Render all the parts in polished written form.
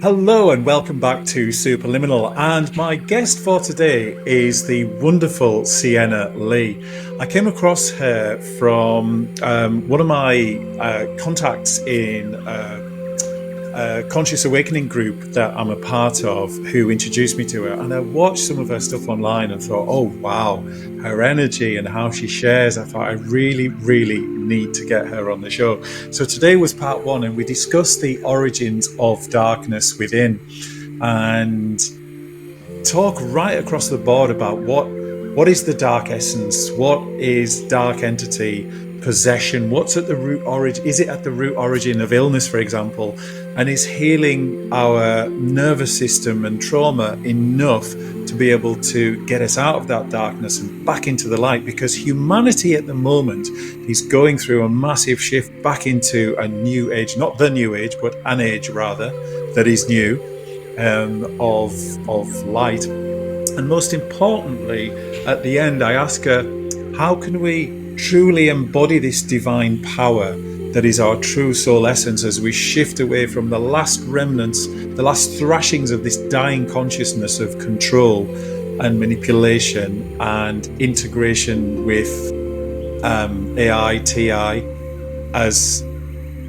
Hello and welcome back to Superliminal, and my guest for today is the wonderful Sienna Lea. I came across her from one of my contacts in a conscious awakening group that I'm a part of, who introduced me to her, and I watched some of her stuff online and thought, oh wow, her energy and how she shares. I thought I really need to get her on the show. So today was part one, and we discussed the origins of darkness within and talk right across the board about what is the dark essence, what is dark entity, possession, what's at the root origin. Is it at the root origin of illness, for example? And is healing our nervous system and trauma enough to be able to get us out of that darkness and back into the light? Because humanity at the moment is going through a massive shift back into a new age, not the new age, but an age rather, that is new, of light. And most importantly, at the end, I ask her, how can we truly embody this divine power that is our true soul essence as we shift away from the last remnants, the last thrashings of this dying consciousness of control and manipulation and integration with AI, TI, as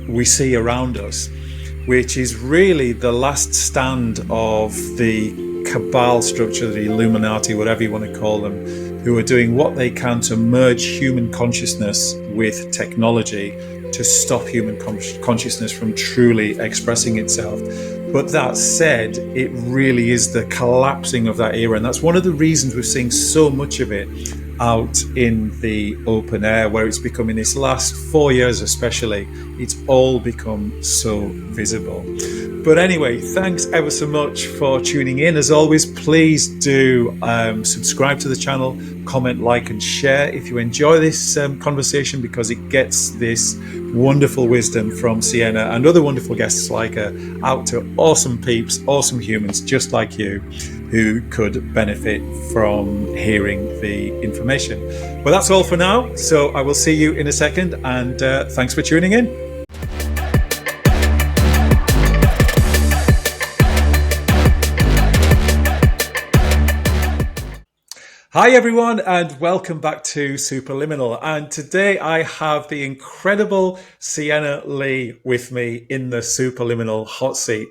we see around us, which is really the last stand of the cabal structure, the Illuminati, whatever you want to call them, who are doing what they can to merge human consciousness with technology to stop human consciousness from truly expressing itself. But that said, it really is the collapsing of that era, and that's one of the reasons we're seeing so much of it out in the open air, where it's become, in this last 4 years especially, it's all become so visible. But anyway, thanks ever so much for tuning in. As always, please do subscribe to the channel, comment, like, and share if you enjoy this conversation, because it gets this wonderful wisdom from Sienna and other wonderful guests like her out to awesome peeps, awesome humans just like you, who could benefit from hearing the information. Well, that's all for now. So I will see you in a second, and thanks for tuning in. Hi everyone, and welcome back to Superliminal. And today I have the incredible Sienna Lea with me in the Superliminal hot seat.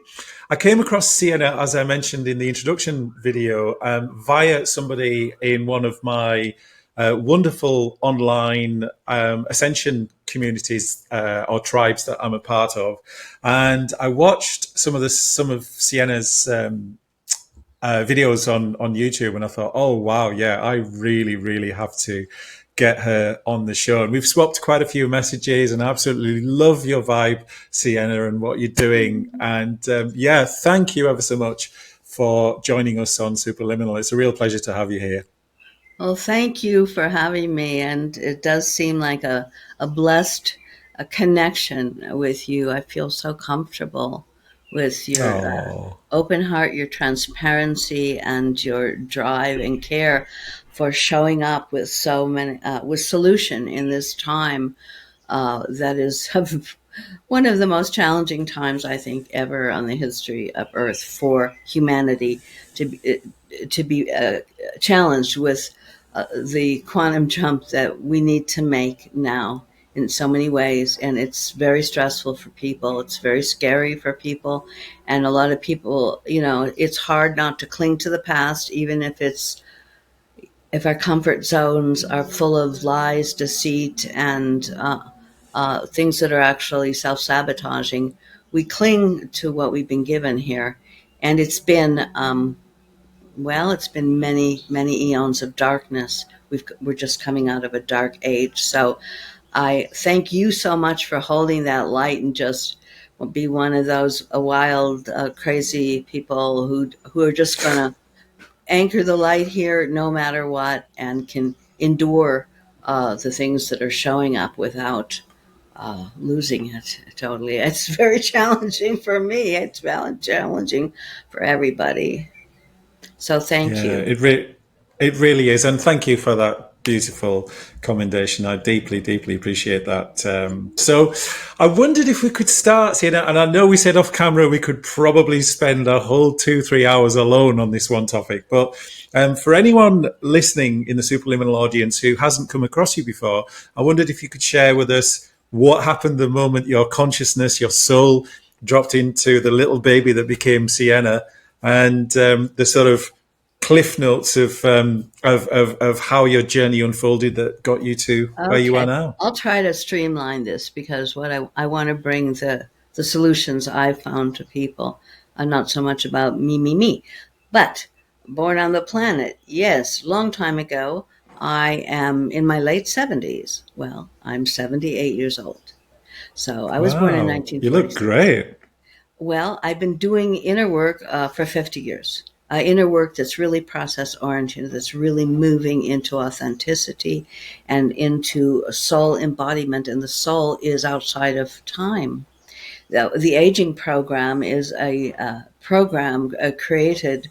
I came across Sienna, as I mentioned in the introduction video, via somebody in one of my wonderful online ascension communities or tribes that I'm a part of. And I watched some of Sienna's videos on YouTube, and I thought, oh wow, yeah, I really have to get her on the show. And we've swapped quite a few messages, and I absolutely love your vibe, Sienna, and what you're doing. And yeah, thank you ever so much for joining us on Superliminal. It's a real pleasure to have you here. Well, thank you for having me, and it does seem like a blessed connection with you. I feel so comfortable with your open heart, your transparency, and your drive and care for showing up with so many with solution in this time that is one of the most challenging times, I think, ever on the history of Earth for humanity to be challenged with the quantum jump that we need to make now in so many ways. And it's very stressful for people. It's very scary for people. And a lot of people, it's hard not to cling to the past, even if our comfort zones are full of lies, deceit, and things that are actually self-sabotaging. We cling to what we've been given here. And it's been, it's been many eons of darkness. We're just coming out of a dark age. So I thank you so much for holding that light and just be one of those wild, crazy people who are just going to anchor the light here no matter what, and can endure the things that are showing up without losing it totally. It's very challenging for me. It's challenging for everybody. So thank you. It really is. And thank you for that beautiful commendation. I deeply, deeply appreciate that. So I wondered if we could start, you know, and I know we said off camera we could probably spend a whole 2-3 hours alone on this one topic, but for anyone listening in the Superliminal audience who hasn't come across you before, I wondered if you could share with us what happened the moment your consciousness, your soul dropped into the little baby that became Sienna, and the sort of cliff notes of how your journey unfolded that got you to where you are Okay. now. I'll try to streamline this because what I want to bring the solutions I've found to people are not so much about me. But born on the planet, yes, long time ago, I am in my late 70s. Well, I'm 78 years old. So I was born in Wow, you look 1946. great. Well, I've been doing inner work for 50 years. Inner work that's really process oriented, that's really moving into authenticity and into soul embodiment. And the soul is outside of time. The aging program is a program created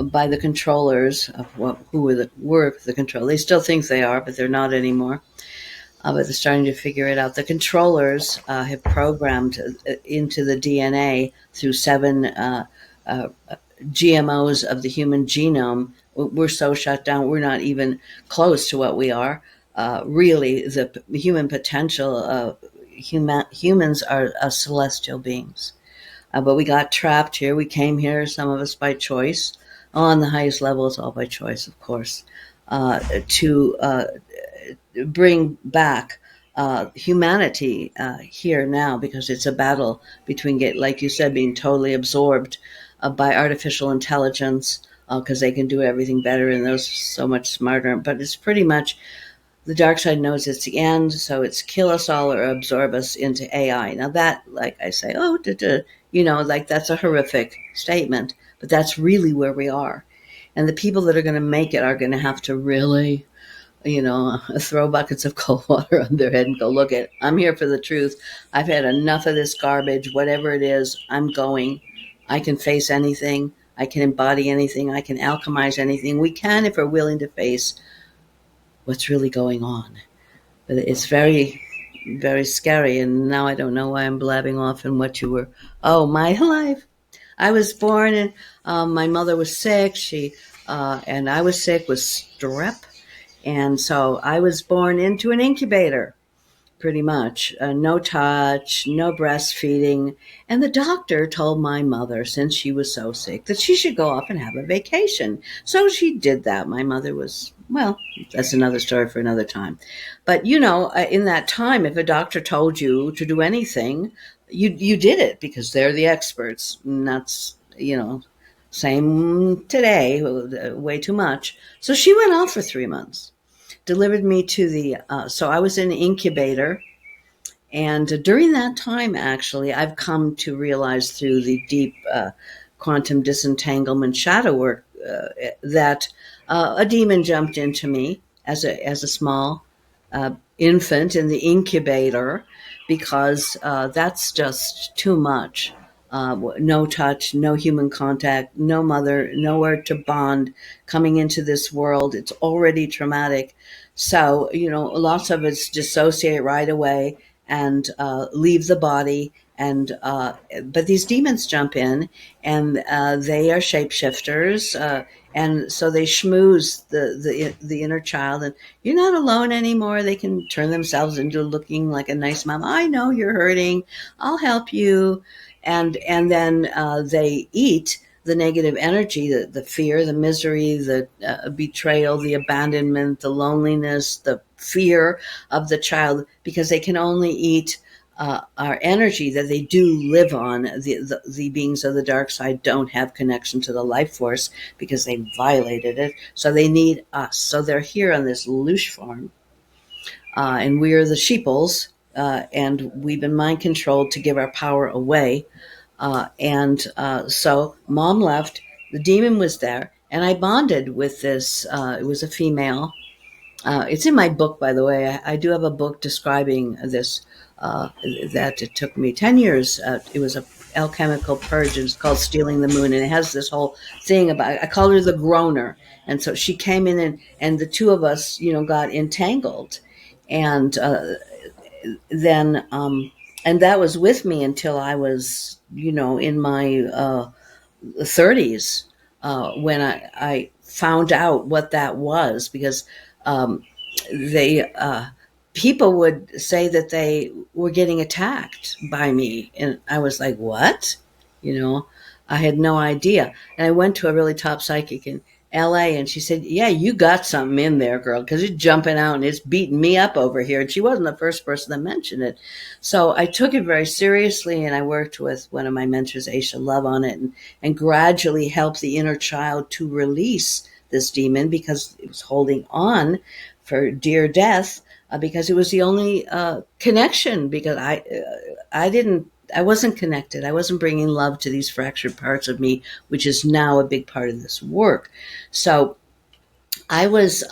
by the controllers of were the control. They still think they are, but they're not anymore. But they're starting to figure it out. The controllers have programmed into the DNA through seven GMOs of the human genome. We're so shut down, we're not even close to what we are. Really, the human potential, humans are celestial beings. But we got trapped here. We came here, some of us by choice. On the highest level, it's all by choice, of course, to bring back humanity here now, because it's a battle between, like you said, being totally absorbed by artificial intelligence because they can do everything better and those so much smarter. But it's pretty much the dark side knows it's the end, so it's kill us all or absorb us into AI. Now that, like I say, like that's a horrific statement, but that's really where we are. And the people that are going to make it are going to have to really throw buckets of cold water on their head and go, look it, I'm here for the truth. I've had enough of this garbage, whatever it is, I'm going. I can face anything. I can embody anything. I can alchemize anything. We can if we're willing to face what's really going on. But it's very, very scary. And now I don't know why I'm blabbing off and what you were. Oh, my life. I was born and my mother was sick. And I was sick with strep. And so I was born into an incubator, pretty much. No touch, no breastfeeding. And the doctor told my mother, since she was so sick, that she should go off and have a vacation. So she did that. My mother was, well, that's another story for another time. But, in that time, if a doctor told you to do anything, you did it because they're the experts. And that's, same today, way too much. So she went off for 3 months. Delivered me to so I was in an incubator. And during that time, actually, I've come to realize through the deep quantum disentanglement shadow work that a demon jumped into me as a small infant in the incubator, because that's just too much. No touch, no human contact, no mother, nowhere to bond. Coming into this world, it's already traumatic. So, lots of it's dissociate right away and leave the body. And but these demons jump in, and they are shapeshifters, and so they schmooze the inner child, and you're not alone anymore. They can turn themselves into looking like a nice mom. I know you're hurting. I'll help you, and then they eat the negative energy, the fear, the misery, the betrayal, the abandonment, the loneliness, the fear of the child, because they can only eat our energy that they do live on. The beings of the dark side don't have connection to the life force because they violated it. So they need us. So they're here on this loosh farm. And we are the sheeples. And we've been mind controlled to give our power away. So mom left. The demon was there. And I bonded with this. It was a female. It's in my book, by the way. I do have a book describing this, that it took me 10 years. It was alchemical purge. It's called Stealing the Moon, and it has this whole thing about. I call her the groaner, and so she came in, and the two of us, got entangled, and then and that was with me until I was, in my 30s, when I found out what that was, because they people would say that they were getting attacked by me, and I was like, what? you know I had no idea. And I went to a really top psychic in LA, and she said, yeah, you got something in there, girl, because it's jumping out and it's beating me up over here. And she wasn't the first person that mentioned it. So I took it very seriously, and I worked with one of my mentors, Aisha Love, on it, and gradually helped the inner child to release this demon, because it was holding on for dear death, because it was the only connection, because I wasn't connected. I wasn't bringing love to these fractured parts of me, which is now a big part of this work. So I was,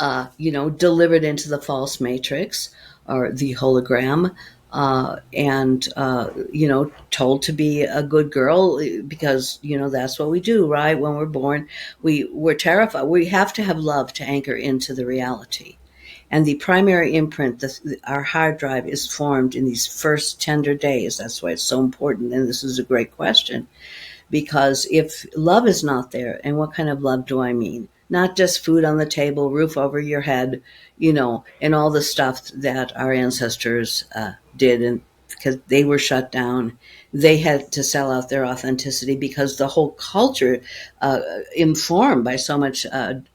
delivered into the false matrix, or the hologram, and told to be a good girl, because, that's what we do, right? When we're born, we're terrified. We have to have love to anchor into the reality. And the primary imprint, our hard drive, is formed in these first tender days. That's why it's so important. And this is a great question, because if love is not there, and what kind of love do I mean? Not just food on the table, roof over your head, and all the stuff that our ancestors did, and because they were shut down, they had to sell out their authenticity, because the whole culture, informed by so much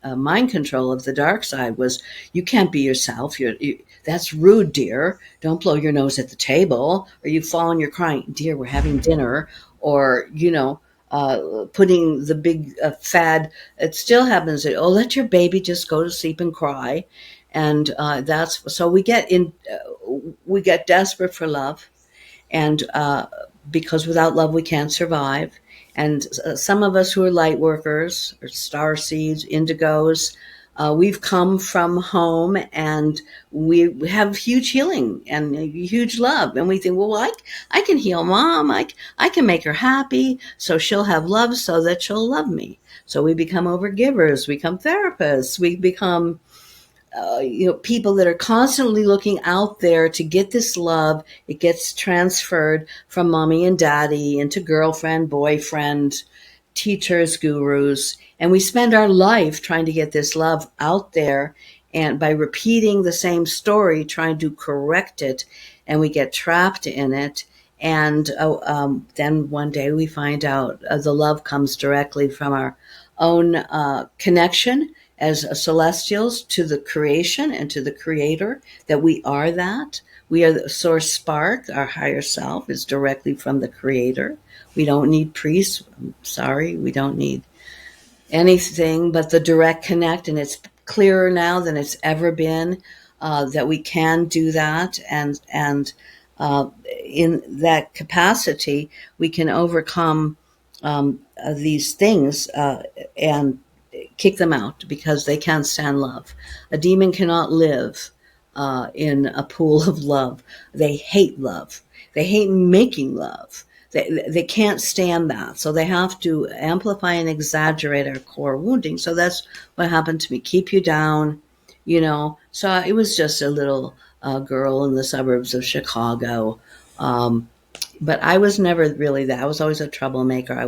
mind control of the dark side, was, you can't be yourself. That's rude, dear. Don't blow your nose at the table, or you fall and you're crying, dear, we're having dinner, or putting the big fad. It still happens that, let your baby just go to sleep and cry, and that's so we get desperate for love, and because without love we can't survive. And some of us who are light workers, or star seeds, indigos, we've come from home, and we have huge healing and huge love, and we think, well, I can heal mom. I can make her happy, so she'll have love, so that she'll love me. So we become overgivers, we become therapists, we become people that are constantly looking out there to get this love. It gets transferred from mommy and daddy into girlfriend, boyfriend, teachers, gurus, and we spend our life trying to get this love out there, and by repeating the same story, trying to correct it, and we get trapped in it. And then one day we find out the love comes directly from our own connection as celestials to the creation and to the creator, that we are that. We are the source spark. Our higher self is directly from the creator. We don't need priests. I'm sorry, we don't need anything but the direct connect. And it's clearer now than it's ever been that we can do that. And in that capacity, we can overcome these things and kick them out, because they can't stand love. A demon cannot live in a pool of love. They hate love. They hate making love. They can't stand that. So they have to amplify and exaggerate our core wounding. So that's what happened to me. Keep you down, So it was just a little girl in the suburbs of Chicago. But I was never really that. I was always a troublemaker. I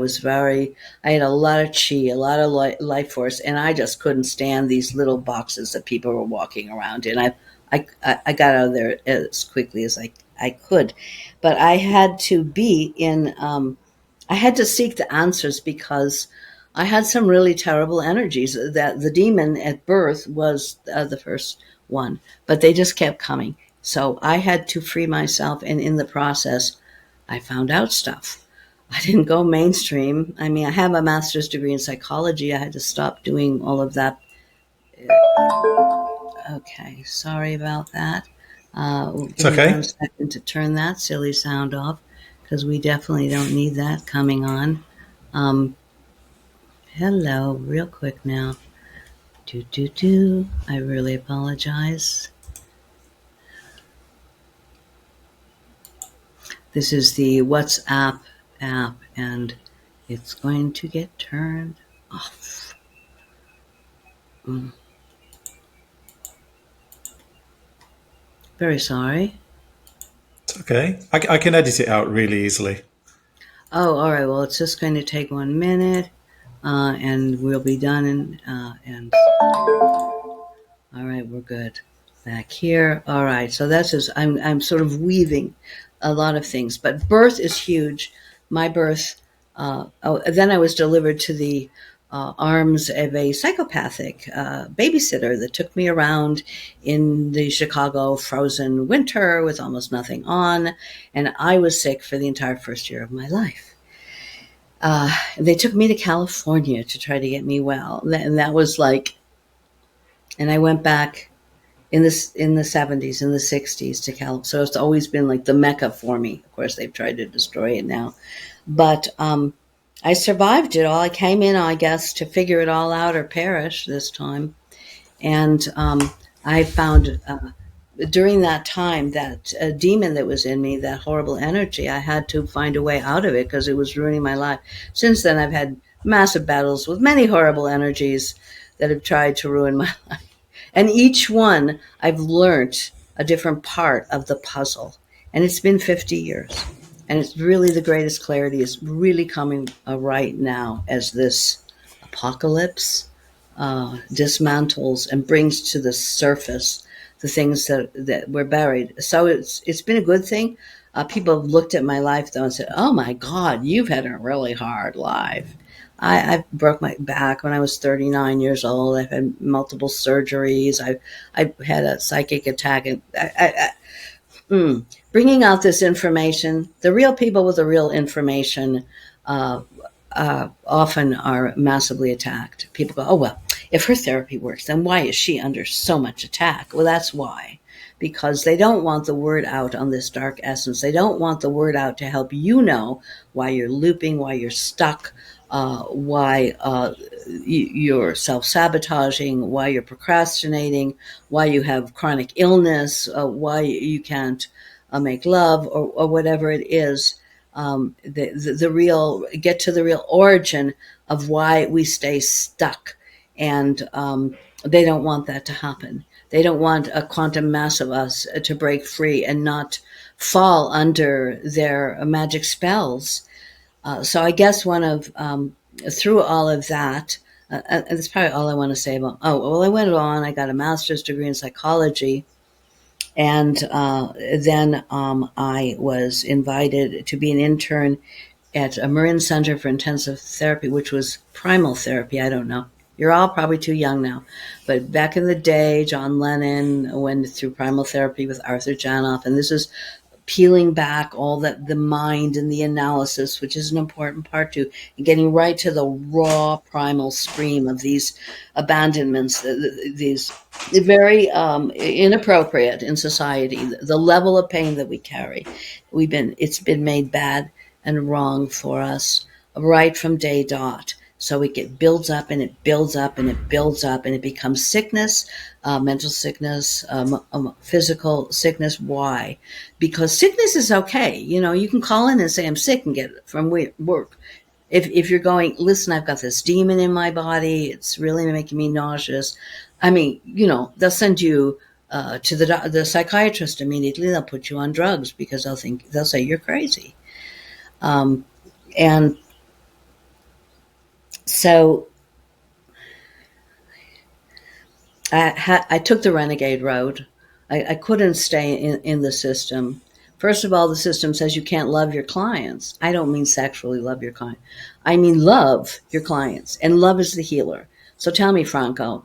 had a lot of chi, a lot of life force, and I just couldn't stand these little boxes that people were walking around in. I got out of there as quickly as I could. But I had to be in, I had to seek the answers, because I had some really terrible energies. That the demon at birth was the first one, but they just kept coming. So I had to free myself, and in the process, I found out stuff. I didn't go mainstream. I mean, I have a master's degree in psychology. I had to stop doing all of that. Okay, sorry about that. It's okay. 1 second to turn that silly sound off, because we definitely don't need that coming on. Hello, real quick now. I really apologize. This is the WhatsApp app, and it's going to get turned off. Very sorry. It's okay. I can edit it out really easily. Oh, all right. Well, it's just going to take 1 minute, and we'll be done. And all right, we're good. Back here. All right. So that's just I'm sort of weaving a lot of things, but birth is huge. My birth. Then I was delivered to the arms of a psychopathic babysitter that took me around in the Chicago frozen winter with almost nothing on, and I was sick for the entire first year of my life. They took me to California to try to get me well, and that was like, and I went back in the 70s, in the 60s to California. So it's always been like the Mecca for me. Of course, they've tried to destroy it now, but I survived it all. I came in, I guess, to figure it all out or perish this time, and I found. During that time, that demon that was in me, that horrible energy, I had to find a way out of it because it was ruining my life. Since then, I've had massive battles with many horrible energies that have tried to ruin my life. And each one, I've learned a different part of the puzzle. And it's been 50 years. And it's really the greatest clarity is really coming right now as this apocalypse dismantles and brings to the surface the things that were buried. So it's been a good thing. People have looked at my life though and said, "Oh my God, you've had a really hard life." I broke my back when I was 39 years old. I've had multiple surgeries. I had a psychic attack, and bringing out this information. The real people with the real information often are massively attacked. People go, "Oh well, if her therapy works, then why is she under so much attack?" Well, that's why. Because they don't want the word out on this dark essence. They don't want the word out to help you know why you're looping, why you're stuck, why you're self-sabotaging, why you're procrastinating, why you have chronic illness, why you can't make love, or whatever it is. The real, get to the real origin of why we stay stuck. And they don't want that to happen. They don't want a quantum mass of us to break free and not fall under their magic spells. So I guess through all of that, and that's probably all I want to say about, I went on, I got a master's degree in psychology. And then I was invited to be an intern at a Marin Center for Intensive Therapy, which was primal therapy. I don't know. You're all probably too young now. But back in the day, John Lennon went through primal therapy with Arthur Janoff. And this is peeling back all the mind and the analysis, which is an important part too, and getting right to the raw primal scream of these abandonments, these very inappropriate in society, the level of pain that we carry. It's been made bad and wrong for us right from day dot. So it builds up and it builds up and it builds up and it becomes sickness, mental sickness, physical sickness. Why? Because sickness is okay. You know, you can call in and say, "I'm sick," and get it from work. If you're going, "Listen, I've got this demon in my body. It's really making me nauseous." I mean, you know, they'll send you to the psychiatrist immediately. They'll put you on drugs because they'll say you're crazy. And so I took the renegade road. I couldn't stay in the system. First of all, the system says you can't love your clients. I don't mean sexually love your client. I mean love your clients. And love is the healer. So tell me, Franco,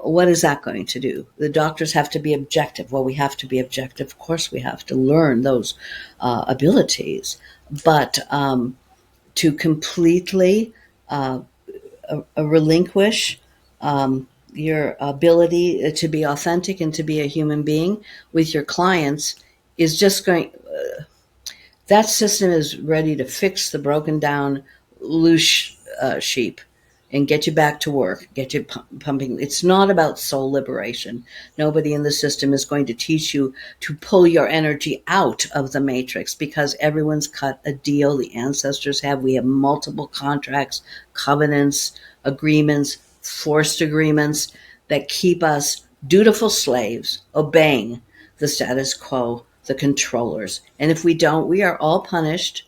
what is that going to do? The doctors have to be objective. Well, we have to be objective. Of course, we have to learn those abilities. But to completely relinquish your ability to be authentic and to be a human being with your clients is just going. That system is ready to fix the broken down loose sheep. and get you back to work, get you pumping. It's not about soul liberation. Nobody in the system is going to teach you to pull your energy out of the matrix, because everyone's cut a deal. The ancestors have. We have multiple contracts, covenants, agreements, forced agreements that keep us dutiful slaves, obeying the status quo, the controllers. And if we don't, we are all punished.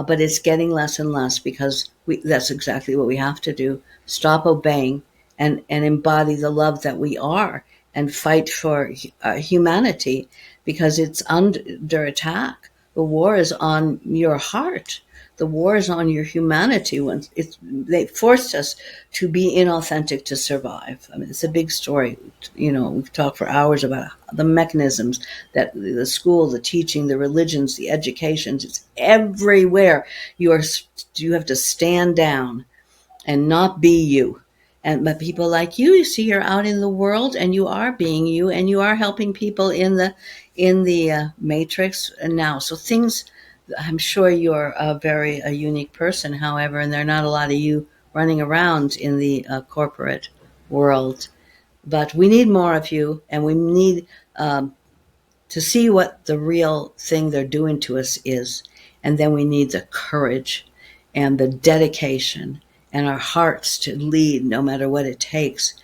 But it's getting less and less, because that's exactly what we have to do. Stop obeying and embody the love that we are, and fight for humanity, because it's under attack. The war is on your heart. The war is on your humanity. When they forced us to be inauthentic to survive. I mean, it's a big story. We've talked for hours about the mechanisms that the school, the teaching, the religions, the educations, it's everywhere. You have to stand down and not be you. But people like you see, you're out in the world and you are being you, and you are helping people in the matrix now. So things, I'm sure you're a unique person, however, and there are not a lot of you running around in the corporate world. But we need more of you, and we need to see what the real thing they're doing to us is. And then we need the courage and the dedication and our hearts to lead no matter what it takes,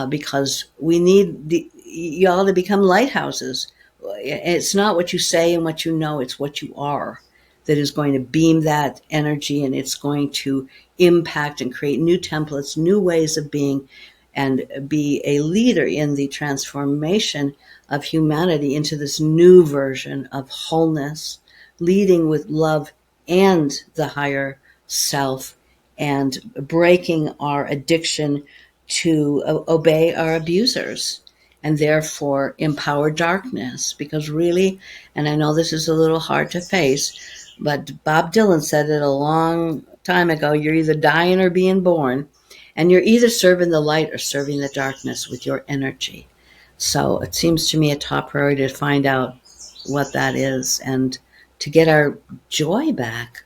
because we need y'all to become lighthouses. It's not what you say and what you know, it's what you are that is going to beam that energy, and it's going to impact and create new templates, new ways of being, and be a leader in the transformation of humanity into this new version of wholeness, leading with love and the higher self, and breaking our addiction to obey our abusers, and therefore empower darkness. Because really, and I know this is a little hard to face, but Bob Dylan said it a long time ago, you're either dying or being born, and you're either serving the light or serving the darkness with your energy. So it seems to me a top priority to find out what that is, and to get our joy back,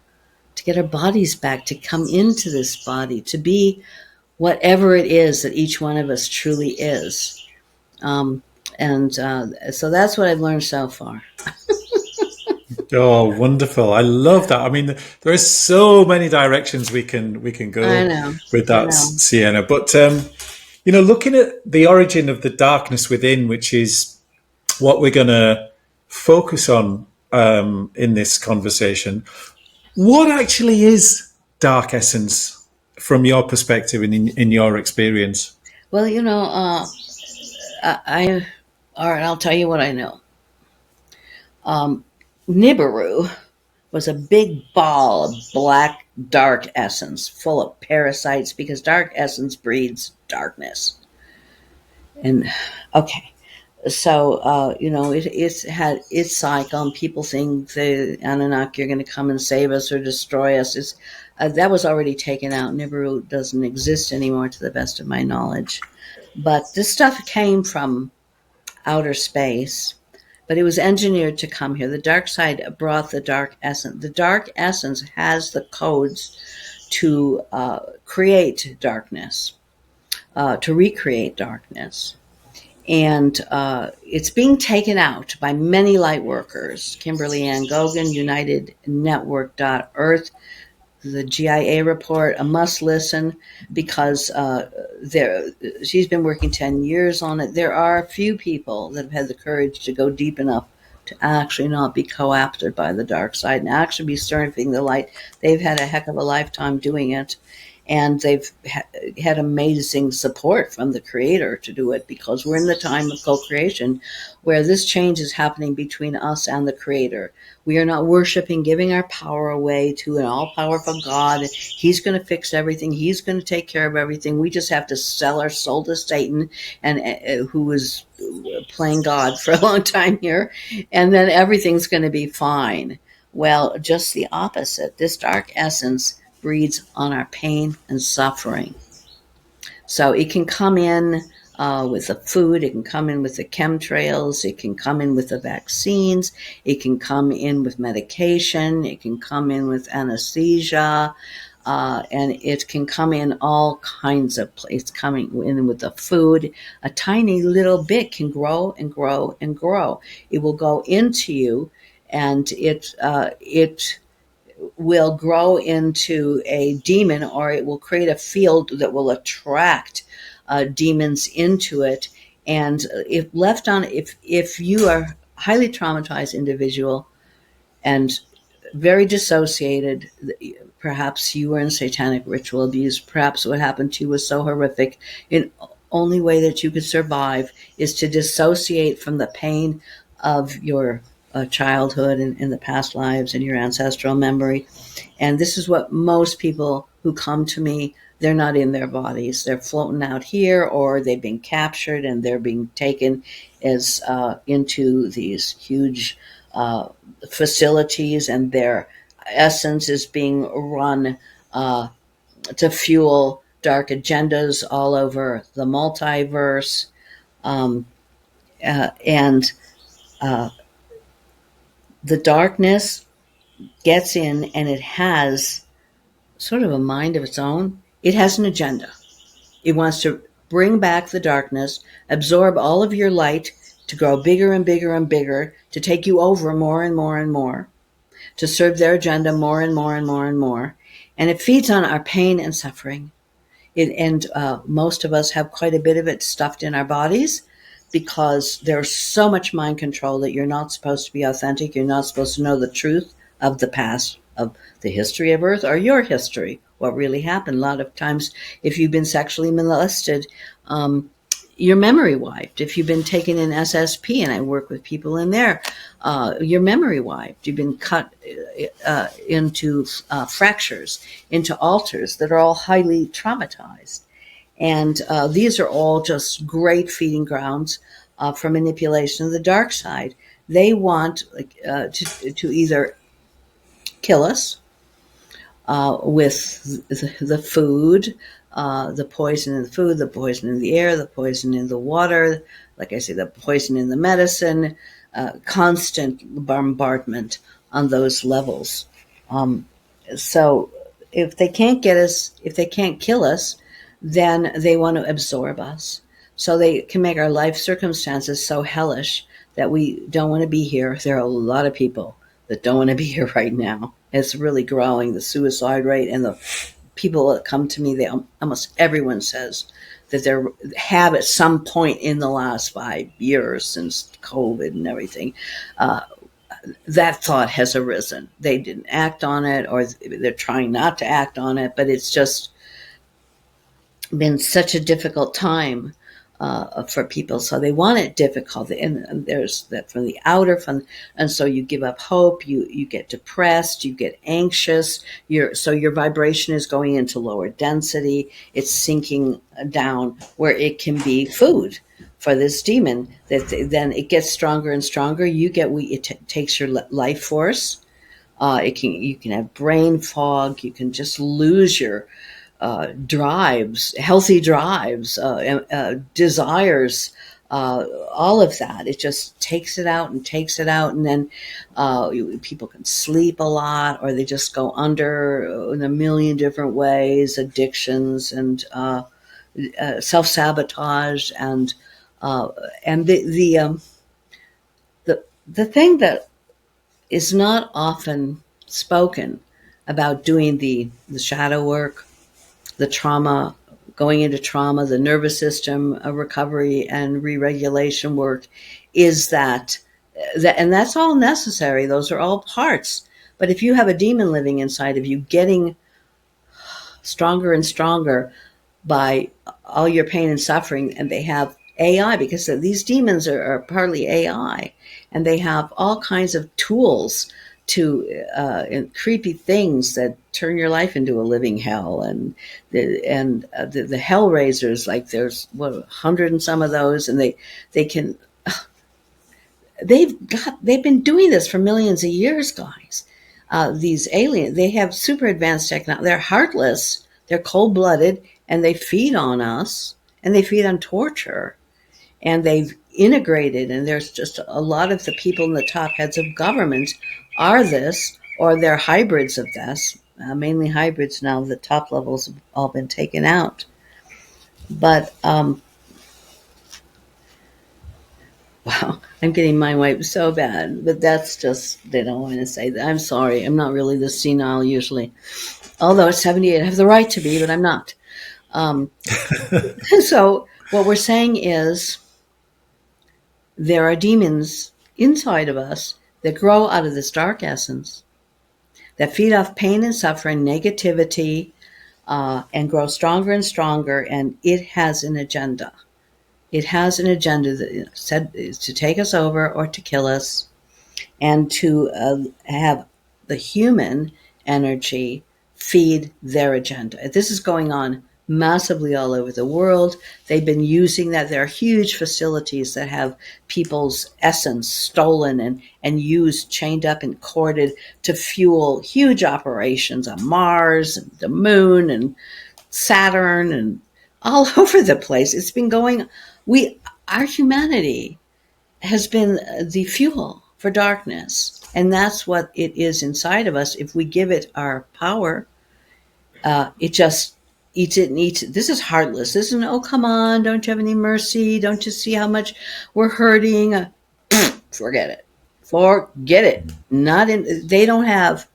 to get our bodies back, to come into this body, to be whatever it is that each one of us truly is. So that's what I've learned so far. Oh, wonderful. I love that. I mean, there are so many directions we can go with that, Sienna. But, looking at the origin of the darkness within, which is what we're going to focus on in this conversation, what actually is dark essence from your perspective and in your experience? Well, all right, I'll tell you what I know. Nibiru was a big ball of black, dark essence full of parasites, because dark essence breeds darkness. And okay, so it's had its cycle, and people think the Anunnaki are going to come and save us or destroy us. That was already taken out. Nibiru doesn't exist anymore, to the best of my knowledge. But this stuff came from outer space, but it was engineered to come here. The dark side brought the dark essence. The dark essence has the codes to create darkness, to recreate darkness. And it's being taken out by many light workers. Kimberly Ann Gogan, United Network.Earth, the GIA report, a must listen, because she's been working 10 years on it. There are a few people that have had the courage to go deep enough to actually not be co-opted by the dark side and actually be serving the light. They've had a heck of a lifetime doing it, and they've had amazing support from the creator to do it, because we're in the time of co-creation where this change is happening between us and the creator. We are not worshiping, giving our power away to an all-powerful God. He's going to fix everything. He's going to take care of everything. We just have to sell our soul to Satan, and who was playing God for a long time here, and then everything's going to be fine. Well, just the opposite. This dark essence breeds on our pain and suffering. So it can come in with the food, it can come in with the chemtrails, it can come in with the vaccines, it can come in with medication, it can come in with anesthesia. and it can come in all kinds of places. Coming in with the food, a tiny little bit can grow and grow and grow. It will go into you, and it will grow into a demon, or it will create a field that will attract demons into it. And if left on, if you are a highly traumatized individual and very dissociated, perhaps you were in satanic ritual abuse, perhaps what happened to you was so horrific, the only way that you could survive is to dissociate from the pain of your childhood and the past lives and your ancestral memory. And this is what most people who come to me, they're not in their bodies. They're floating out here, or they've been captured and they're being taken as into these huge facilities, and their essence is being run to fuel dark agendas all over the multiverse. And the darkness gets in, and it has sort of a mind of its own. It has an agenda. It wants to bring back the darkness, absorb all of your light, to grow bigger and bigger and bigger, to take you over more and more and more, to serve their agenda more and more and more and more. And it feeds on our pain and suffering. And most of us have quite a bit of it stuffed in our bodies, because there's so much mind control that you're not supposed to be authentic. You're not supposed to know the truth of the past, of the history of Earth, or your history, what really happened. A lot of times, if you've been sexually molested, your memory wiped. If you've been taken in SSP, and I work with people in there, your memory wiped. You've been cut into fractures, into altars that are all highly traumatized. And these are all just great feeding grounds for manipulation of the dark side. They want to either kill us with the food, the poison in the food, the poison in the air, the poison in the water, like I say, the poison in the medicine, constant bombardment on those levels. So if they can't get us, if they can't kill us, then they want to absorb us. So they can make our life circumstances so hellish that we don't want to be here. There are a lot of people that don't want to be here right now. It's really growing, the suicide rate, and the people that come to me, they almost everyone says that they have at some point in the last 5 years since COVID and everything, that thought has arisen. They didn't act on it, or they're trying not to act on it, but it's just been such a difficult time for people, so they want it difficult, and there's that from the outer, and so you give up hope, you get depressed, you get anxious, so your vibration is going into lower density, it's sinking down where it can be food for this demon. That then it gets stronger and stronger. You get it takes your life force. You can have brain fog. You can just lose your drives, healthy drives, desires, all of that. It just takes it out, and then people can sleep a lot, or they just go under in a million different ways, addictions and self-sabotage, and the thing that is not often spoken about doing the shadow work, the trauma, going into trauma, the nervous system recovery and re-regulation work, is that, and that's all necessary. Those are all parts. But if you have a demon living inside of you, getting stronger and stronger by all your pain and suffering, and they have AI, because these demons are partly AI, and they have all kinds of tools and creepy things that turn your life into a living hell, and the hell raisers, like there's 100 and some of those, and they've been doing this for millions of years, guys. These aliens, they have super advanced technology. They're heartless, they're cold-blooded, and they feed on us, and they feed on torture, and they've integrated, and there's just a lot of the people in the top heads of government are this, or they're hybrids of this. mainly hybrids now. The top levels have all been taken out. But wow, I'm getting mind wiped so bad. But that's just, they don't want to say that. I'm sorry. I'm not really this senile usually. Although at 78, I have the right to be, but I'm not. Um, so what we're saying is there are demons inside of us that grow out of this dark essence, that feed off pain and suffering, negativity, and grow stronger and stronger. And it has an agenda. It has an agenda that said is to take us over or to kill us, and to have the human energy feed their agenda. This is going on massively all over the world. They've been using that. There are huge facilities that have people's essence stolen and used, chained up and corded to fuel huge operations on Mars and the moon and Saturn and all over the place. It's been going, our humanity has been the fuel for darkness. And that's what it is inside of us. If we give it our power, it just eats it and eats it. This is heartless. This isn't, oh, come on, don't you have any mercy? Don't you see how much we're hurting? Forget it. Forget it. They don't have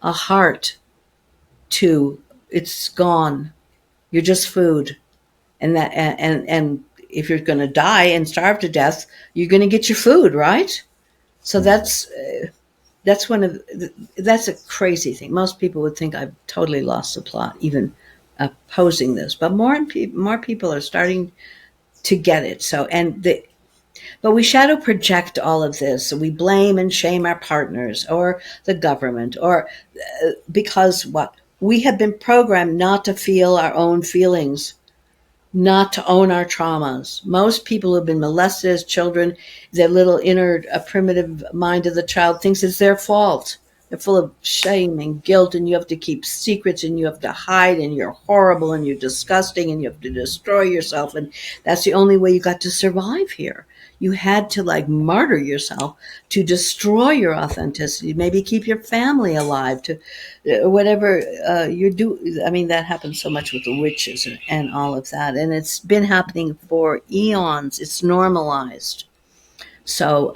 a heart to, it's gone. You're just food. And if you're going to die and starve to death, you're going to get your food, right? So that's that's a crazy thing. Most people would think I've totally lost the plot, even posing this. But more people are starting to get it. So but we shadow project all of this. So we blame and shame our partners or the government, or because what we have been programmed not to feel our own feelings, not to own our traumas. Most people who've been molested as children, their little inner primitive mind of the child thinks it's their fault. They're full of shame and guilt, and you have to keep secrets, and you have to hide, and you're horrible, and you're disgusting, and you have to destroy yourself. And that's the only way you got to survive here. You had to martyr yourself to destroy your authenticity, maybe keep your family alive, to whatever you do. I mean, that happens so much with the witches and all of that. And it's been happening for eons. It's normalized. So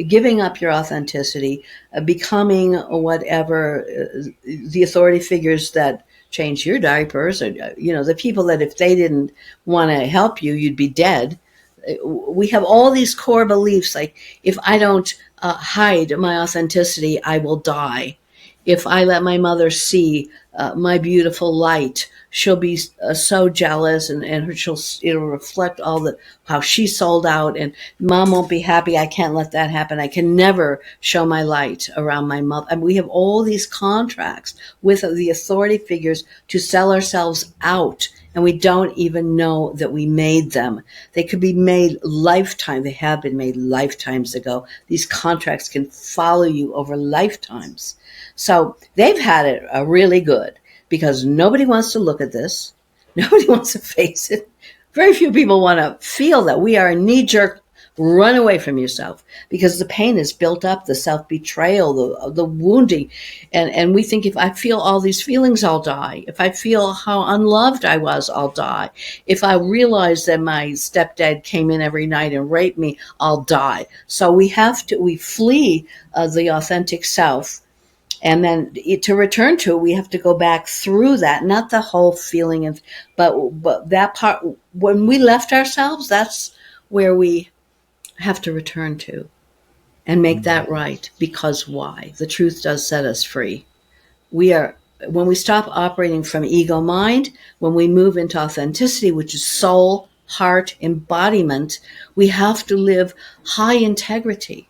giving up your authenticity, becoming whatever the authority figures that change your diapers, or the people that if they didn't want to help you, you'd be dead. We have all these core beliefs, like if I don't hide my authenticity, I will die. If I let my mother see my beautiful light, she'll be so jealous, and it'll reflect how she sold out, and mom won't be happy. I can't let that happen. I can never show my light around my mother. And we have all these contracts with the authority figures to sell ourselves out, and we don't even know that we made them. They could be made lifetime. They have been made lifetimes ago. These contracts can follow you over lifetimes. So they've had it really good, because nobody wants to look at this. Nobody wants to face it. Very few people want to feel that. We are a knee-jerk, run away from yourself, because the pain is built up, the self-betrayal, the wounding. And we think, if I feel all these feelings, I'll die. If I feel how unloved I was, I'll die. If I realize that my stepdad came in every night and raped me, I'll die. So we flee the authentic self. And then to return to it, we have to go back through that, not the whole feeling but that part. When we left ourselves, that's where we have to return to and make that right. Because why? The truth does set us free. When we stop operating from ego mind, when we move into authenticity, which is soul, heart, embodiment, we have to live high integrity.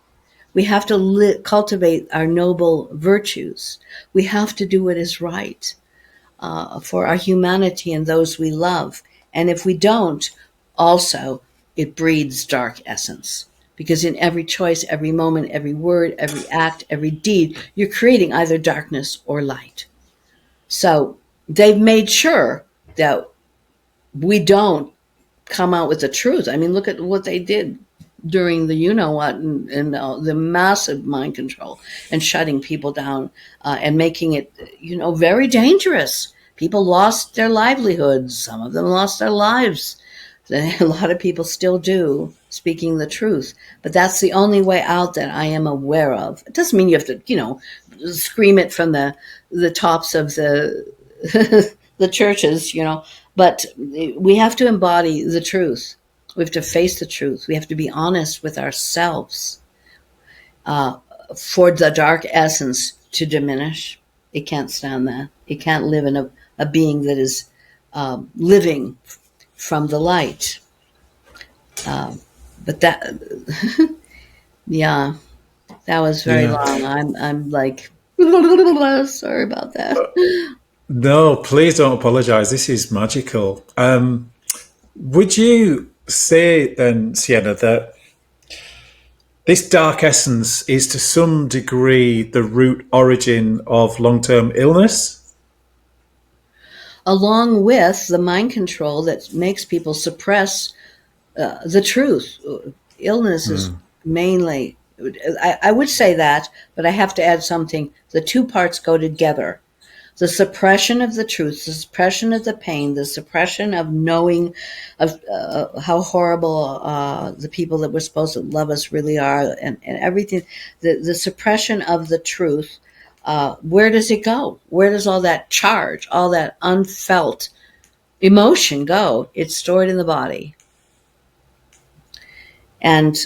We have to cultivate our noble virtues. We have to do what is right for our humanity and those we love. And if we don't, also, it breeds dark essence. Because in every choice, every moment, every word, every act, every deed, you're creating either darkness or light. So they've made sure that we don't come out with the truth. I mean, look at what they did during the you-know-what and the massive mind control and shutting people down and making it, very dangerous. People lost their livelihoods. Some of them lost their lives. A lot of people still do, speaking the truth. But that's the only way out that I am aware of. It doesn't mean you have to, scream it from the tops of the the churches, but we have to embody the truth. We have to face the truth. We have to be honest with ourselves for the dark essence to diminish. It can't stand that. It can't live in a being that is living from the light. But that, yeah, that was very long. I'm like, sorry about that. No, please don't apologize. This is magical. Would you say then, Sienna, that this dark essence is to some degree the root origin of long-term illness? Along with the mind control that makes people suppress the truth. Illness is mainly, I would say that, but I have to add something. The two parts go together. The suppression of the truth, the suppression of the pain, the suppression of knowing of how horrible the people that were supposed to love us really are, and everything. The suppression of the truth. Where does it go? Where does all that charge, all that unfelt emotion go? It's stored in the body. And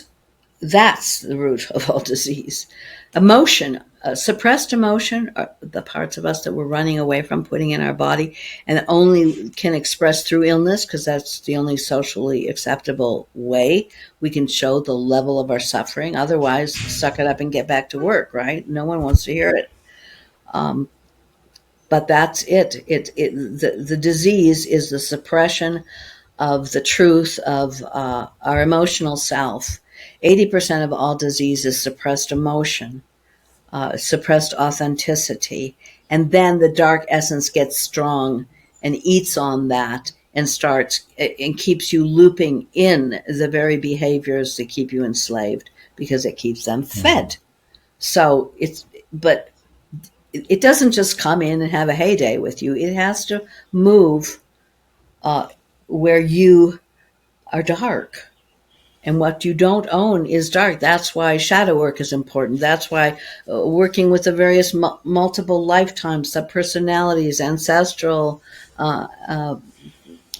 that's the root of all disease. Emotion, suppressed emotion, are the parts of us that we're running away from putting in our body and only can express through illness, because that's the only socially acceptable way we can show the level of our suffering. Otherwise, suck it up and get back to work, right? No one wants to hear it. But that's it. The disease is the suppression of the truth of our emotional self. 80% of all disease is suppressed emotion, suppressed authenticity. And then the dark essence gets strong and eats on that and starts and keeps you looping in the very behaviors that keep you enslaved because it keeps them fed. So but it doesn't just come in and have a heyday with you. It has to move where you are dark. And what you don't own is dark. That's why shadow work is important. That's why working with the various multiple lifetimes, subpersonalities, ancestral,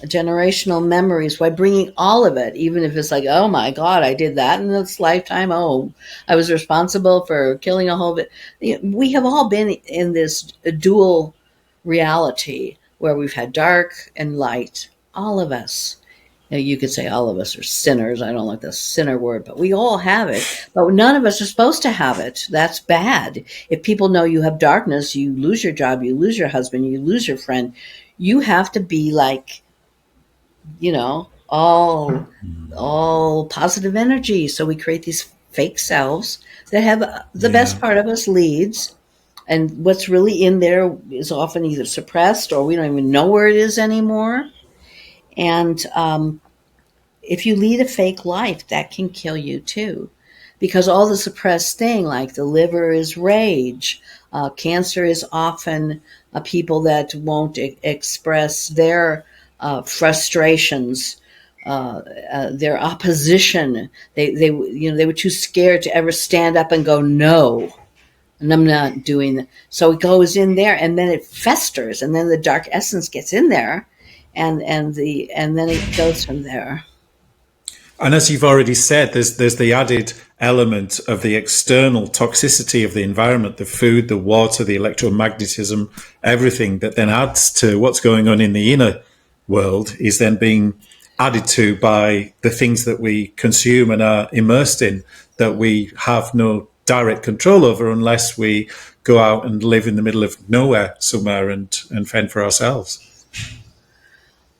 generational memories, why bringing all of it, even if it's like, oh my God, I did that in this lifetime. Oh, I was responsible for killing a whole bit. We have all been in this dual reality where we've had dark and light, all of us. You could say all of us are sinners. I don't like the sinner word, but we all have it. But none of us are supposed to have it. That's bad. If people know you have darkness, you lose your job, you lose your husband, you lose your friend. You have to be like, all positive energy. So we create these fake selves that have the best part of us leads. And what's really in there is often either suppressed or we don't even know where it is anymore. And if you lead a fake life, that can kill you too. Because all the suppressed thing, like the liver is rage, cancer is often people that won't express their frustrations, their opposition. They were too scared to ever stand up and go, no, and I'm not doing that. So it goes in there and then it festers and then the dark essence gets in there. And then it goes from there. And as you've already said, there's the added element of the external toxicity of the environment, the food, the water, the electromagnetism, everything that then adds to what's going on in the inner world is then being added to by the things that we consume and are immersed in that we have no direct control over unless we go out and live in the middle of nowhere somewhere and fend for ourselves.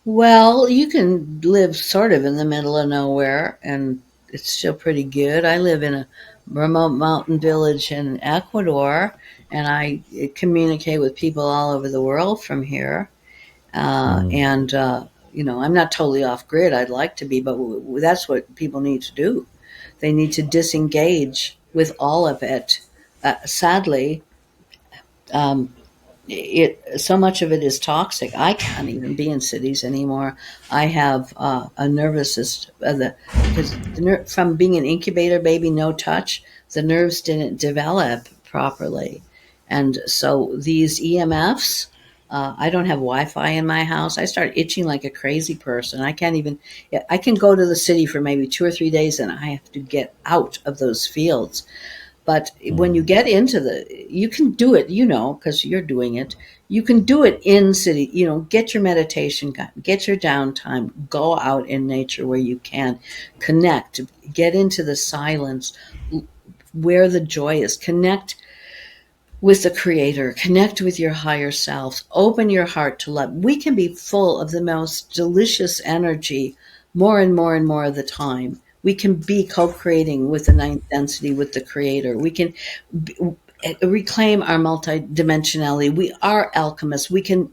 Well, you can live sort of in the middle of nowhere, and it's still pretty good. I live in a remote mountain village in Ecuador, and I communicate with people all over the world from here. I'm not totally off grid. I'd like to be, but that's what people need to do. they need to disengage with all of it. Sadly, um, so much of it is toxic. I can't even be in cities anymore. I have a nervous system because from being an incubator baby, no touch, the nerves didn't develop properly, and so these EMFs. I don't have Wi-Fi in my house. I start itching like a crazy person. I can't even. I can go to the city for maybe 2 or 3 days, and I have to get out of those fields. But when you get into you can do it, because you're doing it. You can do it in city, get your meditation, get your downtime, go out in nature where you can connect, get into the silence where the joy is, connect with the creator, connect with your higher self, open your heart to love. We can be full of the most delicious energy more and more and more of the time. We can be co-creating with the ninth density, with the creator. We can reclaim our multidimensionality. We are alchemists. We can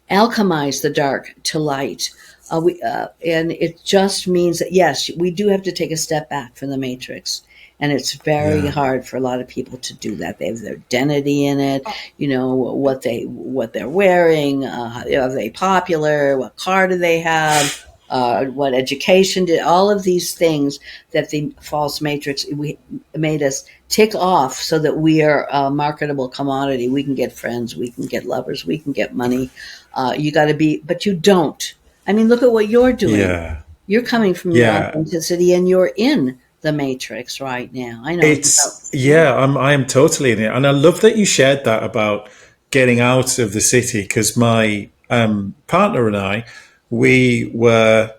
alchemize the dark to light. And it just means that, yes, we do have to take a step back from the matrix. And it's very hard for a lot of people to do that. They have their identity in it, what they're wearing, are they popular, what car do they have, what education did, all of these things that the false matrix made us tick off so that we are a marketable commodity. We can get friends, we can get lovers, we can get money. You got to be, but you don't. I mean, look at what you're doing. Yeah. You're coming from your authenticity, and you're in the matrix right now. I know I am totally in it, and I love that you shared that about getting out of the city, because my partner and I, we were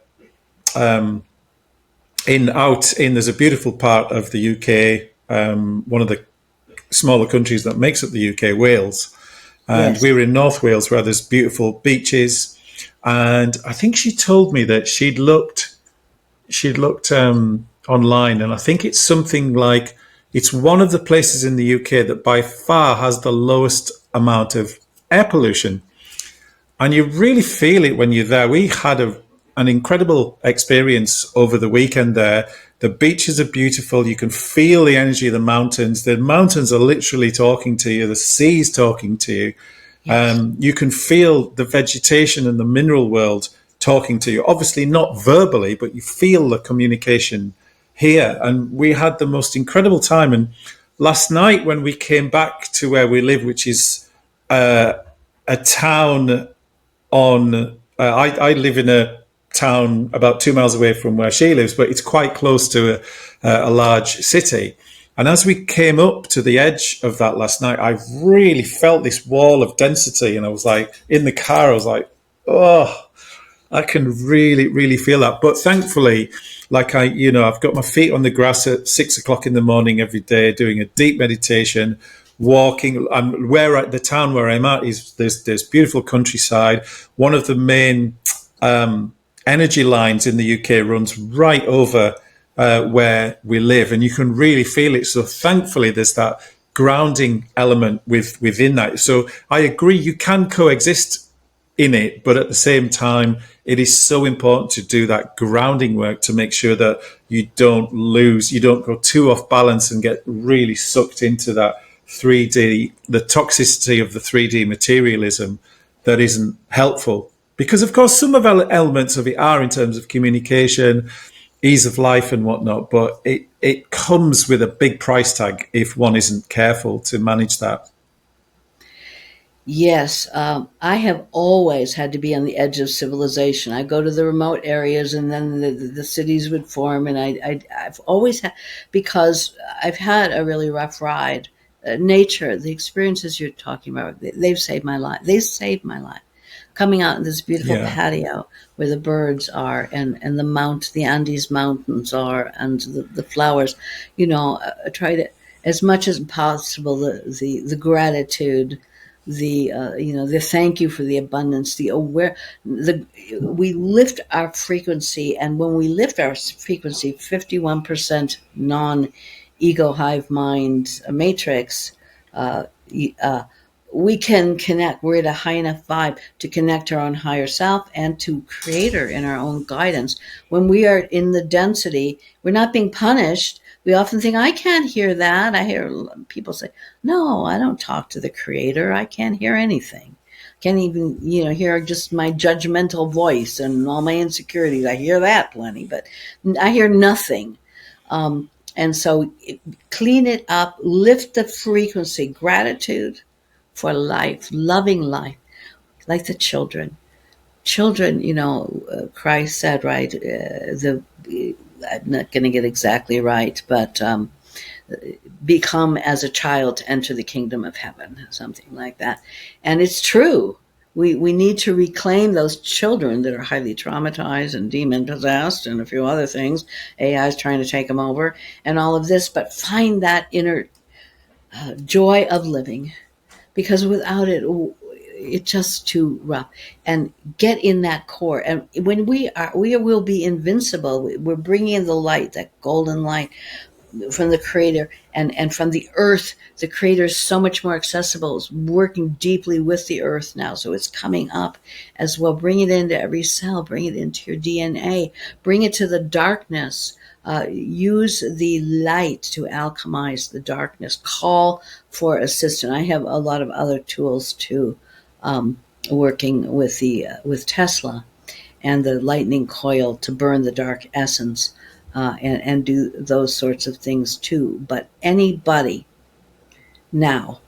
there's a beautiful part of the UK, one of the smaller countries that makes up the UK, Wales, and we were in North Wales where there's beautiful beaches, and I think she told me that she'd looked online, and I think it's something like it's one of the places in the UK that by far has the lowest amount of air pollution. And you really feel it when you're there. We had an incredible experience over the weekend there. The beaches are beautiful. You can feel the energy of the mountains. The mountains are literally talking to you. The sea's talking to you. You can feel the vegetation and the mineral world talking to you. Obviously not verbally, but you feel the communication here. And we had the most incredible time. And last night when we came back to where we live, which is a town I live in a town about 2 miles away from where she lives, but it's quite close to a large city. And as we came up to the edge of that last night, I really felt this wall of density. And I was like, in the car, I was like, oh, I can really, really feel that. But thankfully, I've got my feet on the grass at 6 o'clock in the morning every day, doing a deep meditation, walking. And the town where I'm at is there's beautiful countryside. One of the main energy lines in the UK runs right over where we live, and you can really feel it. So thankfully, there's that grounding element within that. So I agree, you can coexist in it, but at the same time, it is so important to do that grounding work to make sure that you don't go too off balance and get really sucked into that 3D, the toxicity of the 3D materialism that isn't helpful. Because, of course, some of elements of it are in terms of communication, ease of life and whatnot, but it comes with a big price tag if one isn't careful to manage that. Yes, I have always had to be on the edge of civilization. I go to the remote areas, and then the cities would form, and I've always had, because I've had a really rough ride. Nature, the experiences you're talking about, they've saved my life. They saved my life. Coming out in this beautiful patio where the birds are, and the Andes Mountains are, and the flowers, try to, as much as possible, the gratitude, the thank you for the abundance, we lift our frequency. And when we lift our frequency, 51% non-ego hive mind matrix, we can connect. We're at a high enough vibe to connect our own higher self and to creator in our own guidance. When we are in the density, we're not being punished. We often think, I can't hear that. I hear people say, no, I don't talk to the Creator. I can't hear anything. Can't even, hear just my judgmental voice and all my insecurities. I hear that plenty, but I hear nothing. And so clean it up, lift the frequency, gratitude for life, loving life, like the children. Children, Christ said, right, I'm not going to get exactly right, but become as a child to enter the kingdom of heaven, something like that. And it's true. We need to reclaim those children that are highly traumatized and demon possessed and a few other things. AI is trying to take them over and all of this, but find that inner joy of living, because without it, it's just too rough. And get in that core. And when we will be invincible. We're bringing in the light, that golden light from the Creator and from the earth. The Creator is so much more accessible. It's working deeply with the earth now, so it's coming up as well. Bring it into every cell, bring it into your DNA, bring it to the darkness. Use the light to alchemize the darkness. Call for assistance. I have a lot of other tools too, working with Tesla and the lightning coil to burn the dark essence. And do those sorts of things too. But anybody now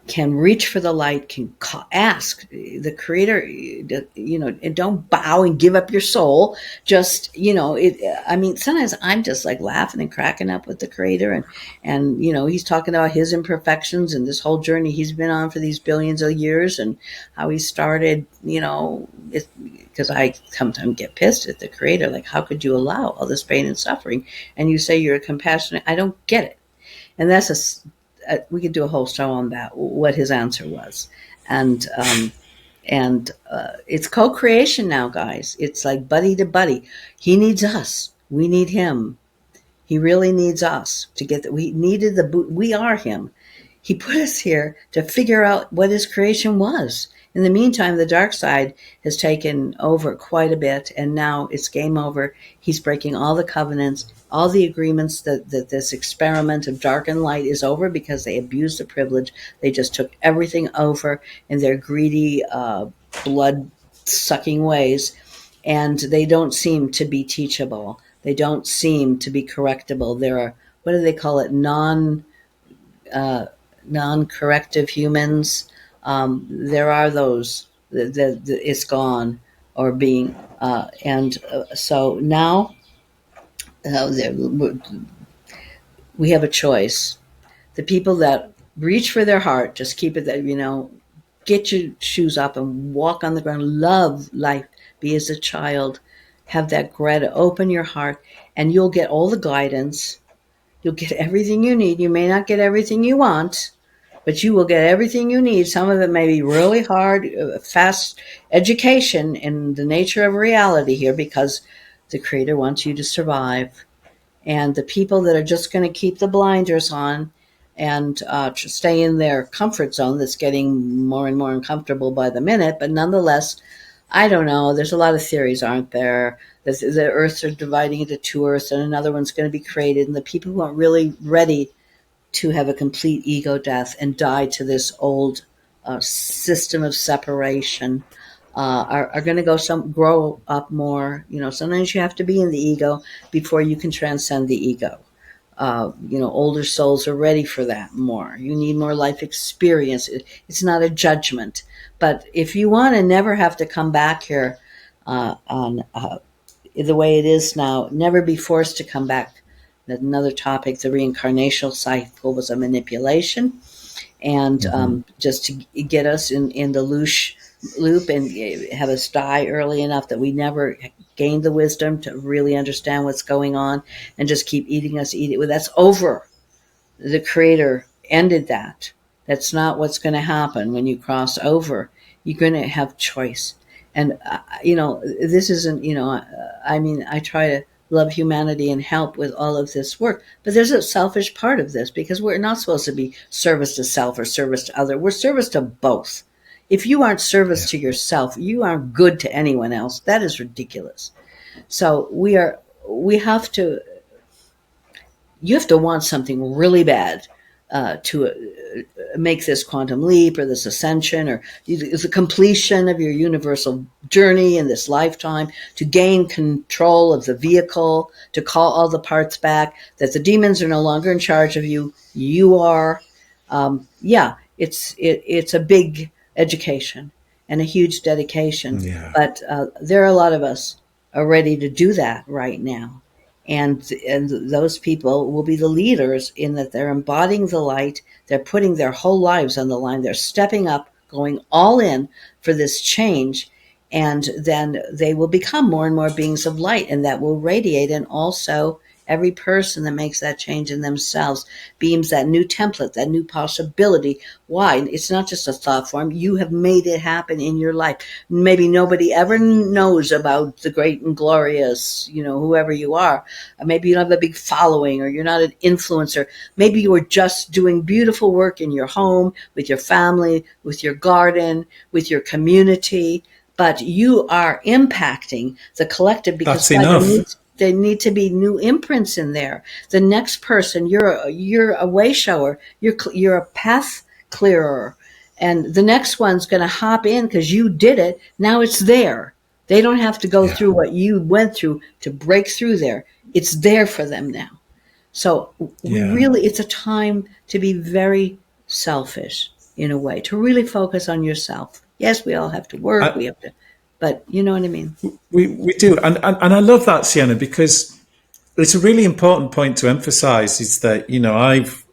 can reach for the light, can ask the Creator, and don't bow and give up your soul. Just, sometimes I'm just like laughing and cracking up with the Creator, and he's talking about his imperfections and this whole journey he's been on for these billions of years, and how he started, because I sometimes get pissed at the Creator, like, how could you allow all this pain and suffering? And you say you're compassionate. I don't get it. And that's we could do a whole show on that, what his answer was. And it's co-creation now, guys. It's like buddy to buddy. He needs us. We need him. He really needs us to get that. We are him. He put us here to figure out what his creation was. In the meantime, the dark side has taken over quite a bit, and now it's game over. He's breaking all the covenants, all the agreements that this experiment of dark and light is over, because they abused the privilege. They just took everything over in their greedy, blood-sucking ways, and they don't seem to be teachable. They don't seem to be correctable. There are, what do they call it, non-corrective humans. There are those that it's gone or being, so now we have a choice. The people that reach for their heart, just keep it that, get your shoes up and walk on the ground, love life, be as a child, have that gratitude, open your heart, and you'll get all the guidance. You'll get everything you need. You may not get everything you want, but you will get everything you need. Some of it may be really hard, fast education in the nature of reality here, because the Creator wants you to survive. And the people that are just going to keep the blinders on and stay in their comfort zone, that's getting more and more uncomfortable by the minute, but nonetheless, I don't know. There's a lot of theories, aren't there? The Earths are dividing into two Earths, and another one's going to be created. And the people who aren't really ready to have a complete ego death and die to this old system of separation are going to grow up more. Sometimes you have to be in the ego before you can transcend the ego. Older souls are ready for that more. You need more life experience. It's not a judgment. But if you want to never have to come back here on the way it is now, never be forced to come back. Another topic, the reincarnational cycle, was a manipulation, and just to get us in the loop and have us die early enough that we never gained the wisdom to really understand what's going on, and just keep eating us. Well, that's over. The Creator ended that. That's not what's going to happen when you cross over. You're going to have choice. And, this isn't, I try to love humanity and help with all of this work. But there's a selfish part of this, because we're not supposed to be service to self or service to other. We're service to both. If you aren't service to yourself, you aren't good to anyone else. That is ridiculous. So we have to you have to want something really bad to make this quantum leap or this ascension or the completion of your universal journey in this lifetime, to gain control of the vehicle, to call all the parts back, that the demons are no longer in charge of you. You are. It's a big education and a huge dedication. Yeah. But there are a lot of us are ready to do that right now. And those people will be the leaders in that they're embodying the light. They're putting their whole lives on the line. They're stepping up, going all in for this change. And then they will become more and more beings of light, and that will radiate. And also, every person that makes that change in themselves beams that new template, that new possibility. Why? It's not just a thought form. You have made it happen in your life. Maybe nobody ever knows about the great and glorious, whoever you are. Maybe you don't have a big following, or you're not an influencer. Maybe you are just doing beautiful work in your home, with your family, with your garden, with your community. But you are impacting the collective, because That's enough. there need to be new imprints in there. The next person, you're a way shower, you're a path clearer, and the next one's going to hop in because you did it. Now it's there. They don't have to go through what you went through to break through there. It's there for them now. So really, it's a time to be very selfish in a way, to really focus on yourself. Yes, we all have to work. We have to, but you know what I mean? We do. And I love that, Sienna, because it's a really important point to emphasize is that, I've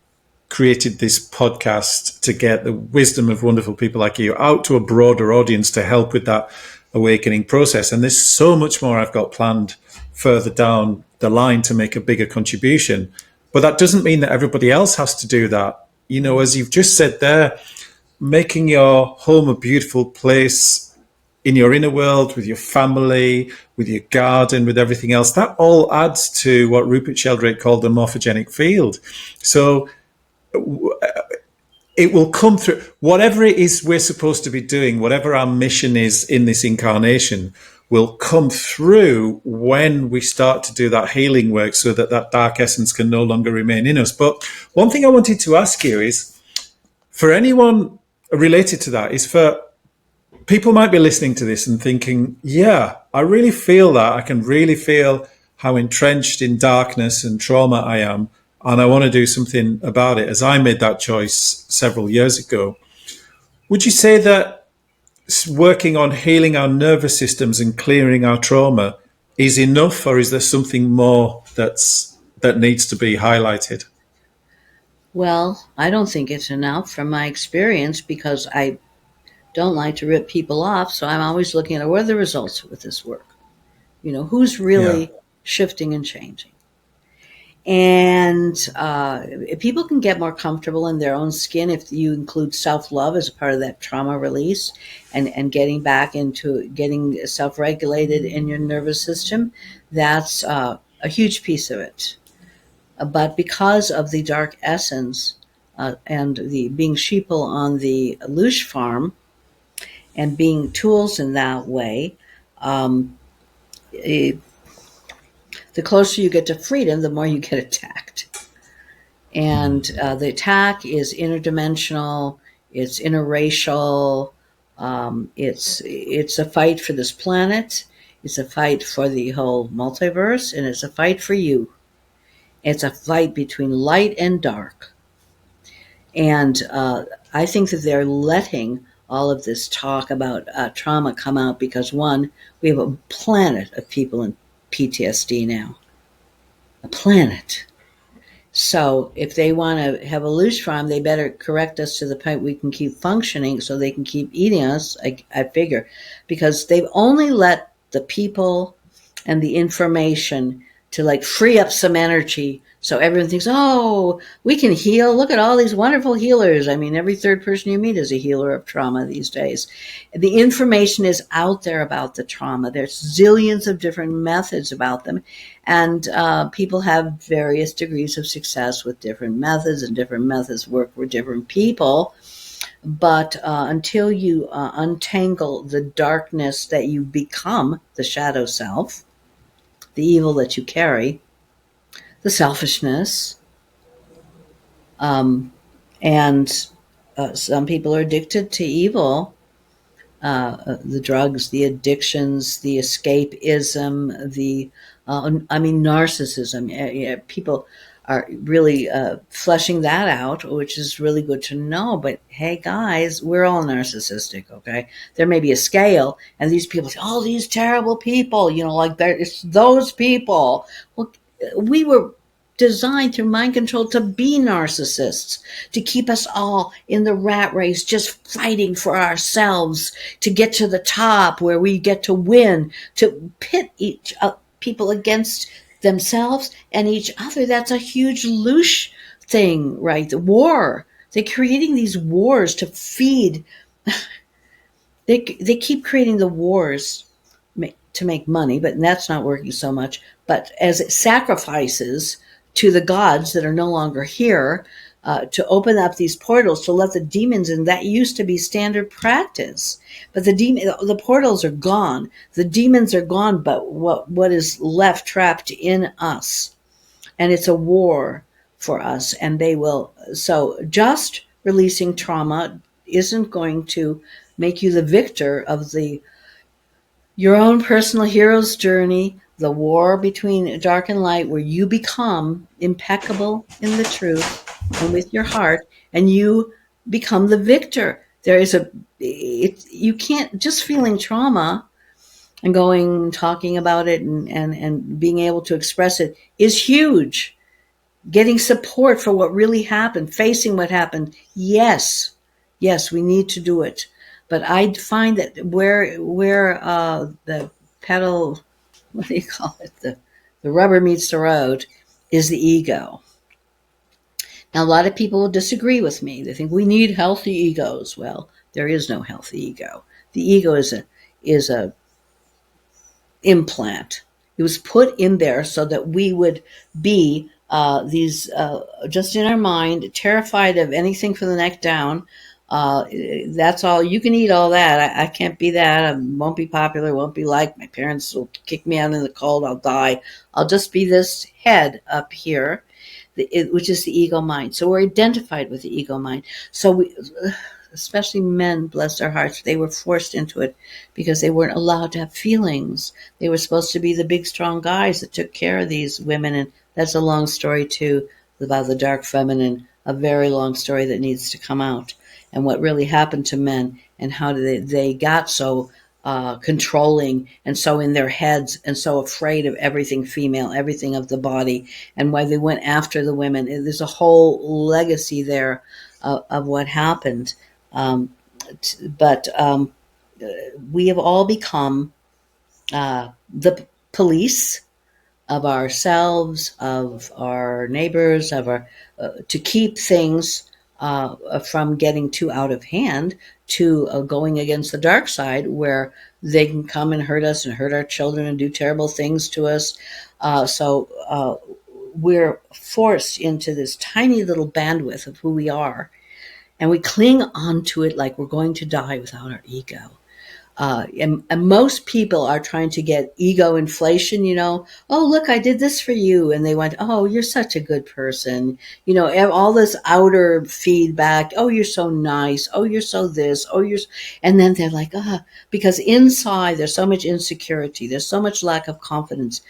created this podcast to get the wisdom of wonderful people like you out to a broader audience to help with that awakening process. And there's so much more I've got planned further down the line to make a bigger contribution. But that doesn't mean that everybody else has to do that. As you've just said there, making your home a beautiful place in your inner world, with your family, with your garden, with everything else, that all adds to what Rupert Sheldrake called the morphogenic field. So it will come through. Whatever it is we're supposed to be doing, whatever our mission is in this incarnation, will come through when we start to do that healing work, so that that dark essence can no longer remain in us. But one thing I wanted to ask you is, for anyone related to that, is for people might be listening to this and thinking, yeah, I really feel that. I can really feel how entrenched in darkness and trauma I am, and I want to do something about it, as I made that choice several years ago. Would you say that working on healing our nervous systems and clearing our trauma is enough, or is there something more that needs to be highlighted? Well, I don't think it's enough from my experience, because I don't like to rip people off. So I'm always looking at what are the results with this work? Who's really shifting and changing? And if people can get more comfortable in their own skin, if you include self-love as a part of that trauma release, and getting back into getting self-regulated in your nervous system, that's a huge piece of it. But because of the dark essence and the being sheeple on the Lush farm and being tools in that way, the closer you get to freedom, the more you get attacked. And the attack is interdimensional, it's interracial, it's a fight for this planet, it's a fight for the whole multiverse, and it's a fight for you. It's a fight between light and dark. And I think that they're letting all of this talk about trauma come out because, one, we have a planet of people in PTSD now. A planet. So if they want to have a loose farm, they better correct us to the point we can keep functioning so they can keep eating us, I figure. Because they've only let the people and the information to free up some energy, so everyone thinks, oh, we can heal. Look at all these wonderful healers. I mean, every third person you meet is a healer of trauma these days. The information is out there about the trauma. There's zillions of different methods about them, and people have various degrees of success with different methods, and different methods work for different people. But until you untangle the darkness that you become, the shadow self, the evil that you carry, the selfishness, And some people are addicted to evil, the drugs, the addictions, the escapism, narcissism. People are really fleshing that out, which is really good to know. But hey, guys, we're all narcissistic, okay? There may be a scale, and these people say, "Oh, these terrible people," like that. It's those people. Well, we were designed through mind control to be narcissists, to keep us all in the rat race, just fighting for ourselves, to get to the top where we get to win, to pit people against themselves and each other. That's a huge loosh thing, right? The war. They're creating these wars to feed. They keep creating the wars to make money, but that's not working so much. But as it sacrifices to the gods that are no longer here, to open up these portals to let the demons in, that used to be standard practice. But the portals are gone. The demons are gone, but what is left trapped in us? And it's a war for us, and they will. So just releasing trauma isn't going to make you the victor of your own personal hero's journey, the war between dark and light, where you become impeccable in the truth and with your heart, and you become the victor. You can't just feeling trauma and talking about it and being able to express it is huge. Getting support for what really happened, facing what happened. Yes, we need to do it. But I find that where the pedal, what do you call it? The rubber meets the road is the ego. Now, a lot of people will disagree with me. They think we need healthy egos. Well, there is no healthy ego. The ego is a implant. It was put in there so that we would be these just in our mind, terrified of anything from the neck down. That's all. You can eat all that. I can't be that. I won't be popular. Won't be liked. My parents will kick me out in the cold. I'll die. I'll just be this head up here, which is the ego mind. So we're identified with the ego mind. So especially men, bless their hearts, they were forced into it because they weren't allowed to have feelings. They were supposed to be the big, strong guys that took care of these women. And that's a long story, too, about the dark feminine, a very long story that needs to come out. And what really happened to men and how they got so controlling and so in their heads and so afraid of everything female, everything of the body, and why they went after the women. There's a whole legacy there of what happened. But we have all become the police of ourselves, of our neighbors, of our to keep things from getting too out of hand, to going against the dark side, where they can come and hurt us and hurt our children and do terrible things to us. So we're forced into this tiny little bandwidth of who we are. And we cling on to it like we're going to die without our ego. And most people are trying to get ego inflation, oh, look, I did this for you. And they went, oh, you're such a good person. All this outer feedback. Oh, you're so nice. Oh, you're so this. And then they're like, because inside there's so much insecurity. There's so much lack of confidence.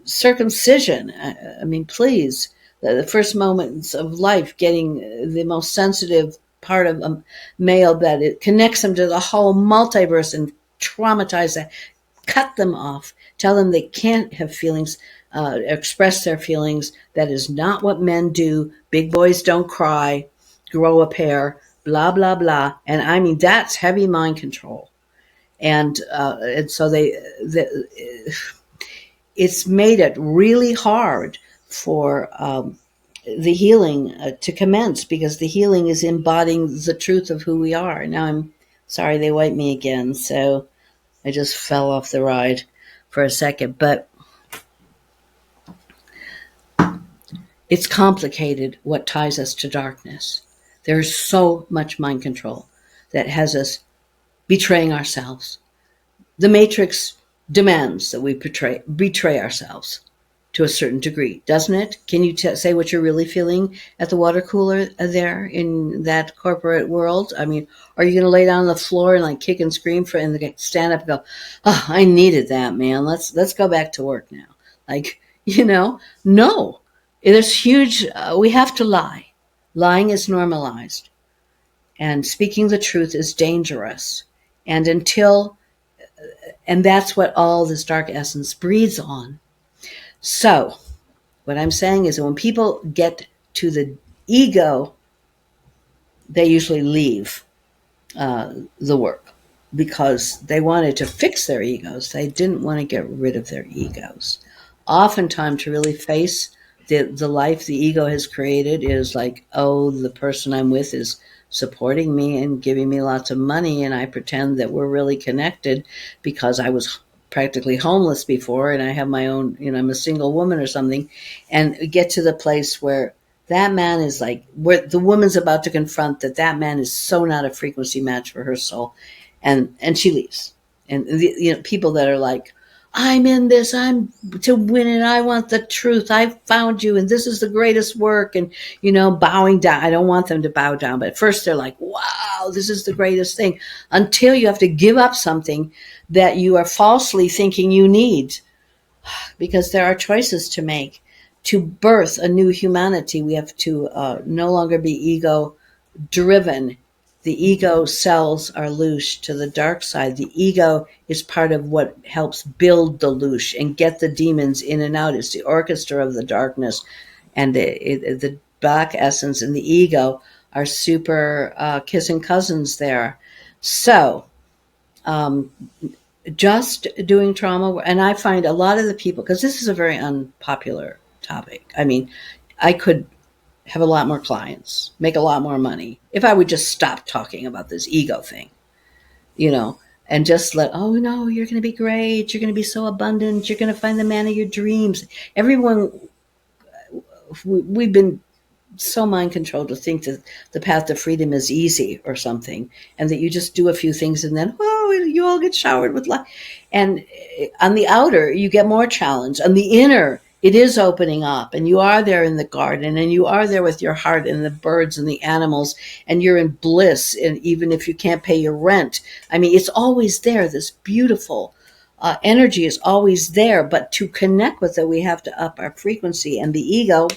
Circumcision. Please. The first moments of life, getting the most sensitive part of a male, that it connects them to the whole multiverse, and traumatize that, cut them off, tell them they can't have feelings, express their feelings. That is not what men do. Big boys don't cry, grow a pair, blah, blah, blah. And that's heavy mind control. And so it's made it really hard for the healing to commence, because the healing is embodying the truth of who we are. Now, I'm sorry they wiped me again, so I just fell off the ride for a second. But it's complicated what ties us to darkness. There's so much mind control that has us betraying ourselves. The Matrix demands that we betray ourselves to a certain degree, doesn't it? Can you say what you're really feeling at the water cooler there in that corporate world? I mean, are you going to lay down on the floor and like kick and scream and stand up and go, "Oh, I needed that, man. Let's go back to work now." Like, no. There's huge. We have to lie. Lying is normalized, and speaking the truth is dangerous. And that's what all this dark essence breeds on. So, what I'm saying is that when people get to the ego, they usually leave the work because they wanted to fix their egos. They didn't want to get rid of their egos. Oftentimes, to really face the life the ego has created is like, oh, the person I'm with is supporting me and giving me lots of money, and I pretend that we're really connected because I was practically homeless before and I have my own, I'm a single woman or something, and get to the place where that man is like, where the woman's about to confront that man is so not a frequency match for her soul, and she leaves. And people that are like, I'm in this, I'm to win it, I want the truth, I found you, and this is the greatest work, and bowing down. I don't want them to bow down, but at first they're like, wow, this is the greatest thing, until you have to give up something that you are falsely thinking you need, because there are choices to make. To birth a new humanity, we have to no longer be ego driven. The ego cells are loose to the dark side. The ego is part of what helps build the loose and get the demons in and out. It's the orchestra of the darkness. And the black essence and the ego are super kissing cousins there. So just doing trauma, and I find a lot of the people, because this is a very unpopular topic. I mean, I could have a lot more clients, make a lot more money if I would just stop talking about this ego thing, and just oh no, you're going to be great. You're going to be so abundant. You're going to find the man of your dreams. Everyone, we've been so mind controlled to think that the path to freedom is easy or something, and that you just do a few things and then, you all get showered with light. And on the outer, you get more challenge. On the inner, it is opening up, and you are there in the garden, and you are there with your heart and the birds and the animals, and you're in bliss. And even if you can't pay your rent, I mean, it's always there. This beautiful energy is always there. But to connect with it, we have to up our frequency. And the ego,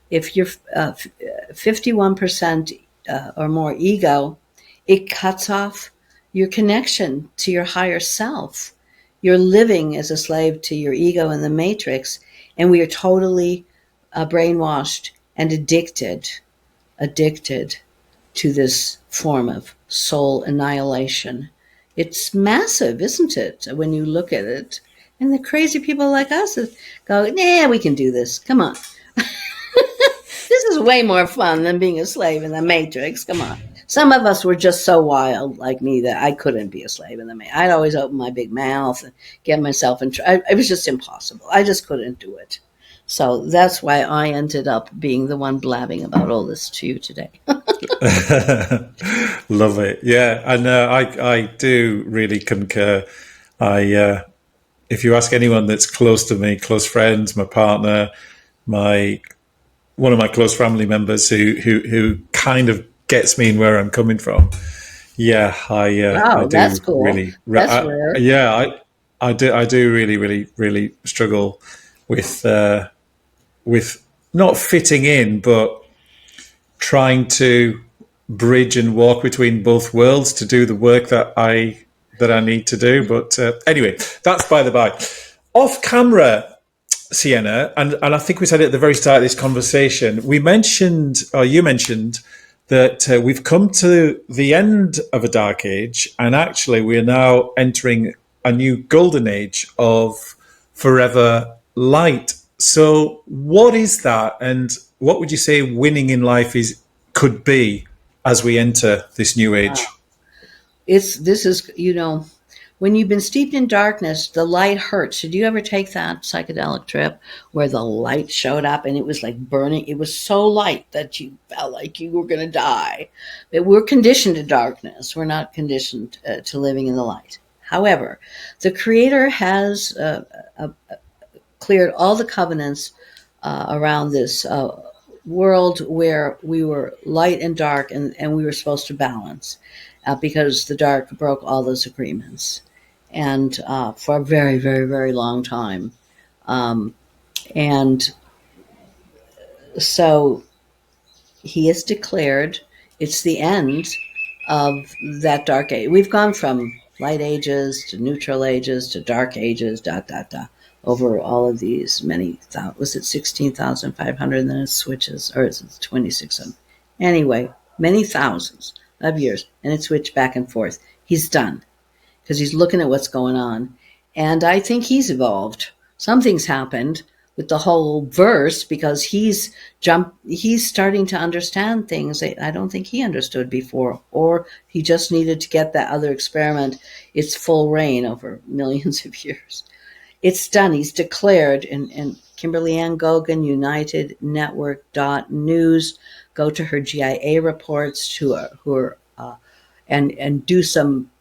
if you're 51% or more ego, it cuts off your connection to your higher self. You're living as a slave to your ego in the matrix, and we are totally brainwashed and addicted to this form of soul annihilation. It's massive, isn't it, when you look at it? And the crazy people like us go, nah, we can do this. Come on. This is way more fun than being a slave in the matrix. Come on. Some of us were just so wild like me that I couldn't be a slave in the matrix. I'd always open my big mouth and get myself in trouble. It was just impossible. I just couldn't do it. So that's why I ended up being the one blabbing about all this to you today. Love it. Yeah, and I do really concur. If you ask anyone that's close to me, close friends, my partner, one of my close family members who kind of gets me in where I'm coming from. Yeah, I do. That's cool. Really, that's rare. Yeah, I do really, really, really struggle with not fitting in, but trying to bridge and walk between both worlds to do the work that I need to do. But anyway, that's by the by. Off camera, Sienna, and I think we said it at the very start of this conversation, you mentioned that we've come to the end of a dark age, and actually we are now entering a new golden age of forever light. So what is that, and what would you say winning in life could be as we enter this new age? This is, when you've been steeped in darkness, the light hurts. Did you ever take that psychedelic trip where the light showed up and it was like burning? It was so light that you felt like you were going to die. But we're conditioned to darkness. We're not conditioned to living in the light. However, the Creator has cleared all the covenants around this world where we were light and dark, and we were supposed to balance because the dark broke all those agreements. And for a very, very, very long time. And so he has declared it's the end of that dark age. We've gone from light ages to neutral ages to dark ages, over all of these many, was it 16,500, and then it switches, or is it 26,000? Anyway, many thousands of years, and it switched back and forth. He's done, because he's looking at what's going on. And I think he's evolved. Something's happened with the whole verse, because he's starting to understand things that I don't think he understood before, or he just needed to get that other experiment its full reign over millions of years. It's done. He's declared, and Kimberly Ann Gogan, United Network.news, go to her GIA reports and do some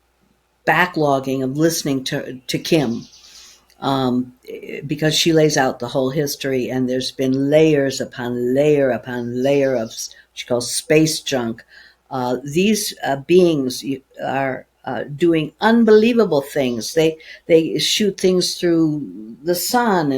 backlogging of listening to Kim, because she lays out the whole history, and there's been layers upon layer upon layer of what she calls space junk. These beings are doing unbelievable things. They shoot things through the sun,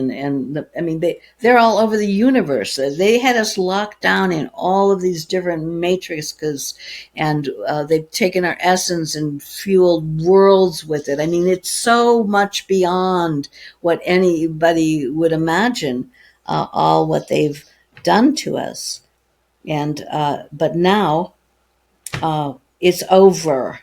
they're all over the universe. They had us locked down in all of these different matrices, and they've taken our essence and fueled worlds with it. I mean, it's so much beyond what anybody would imagine, all what they've done to us. And but now it's over,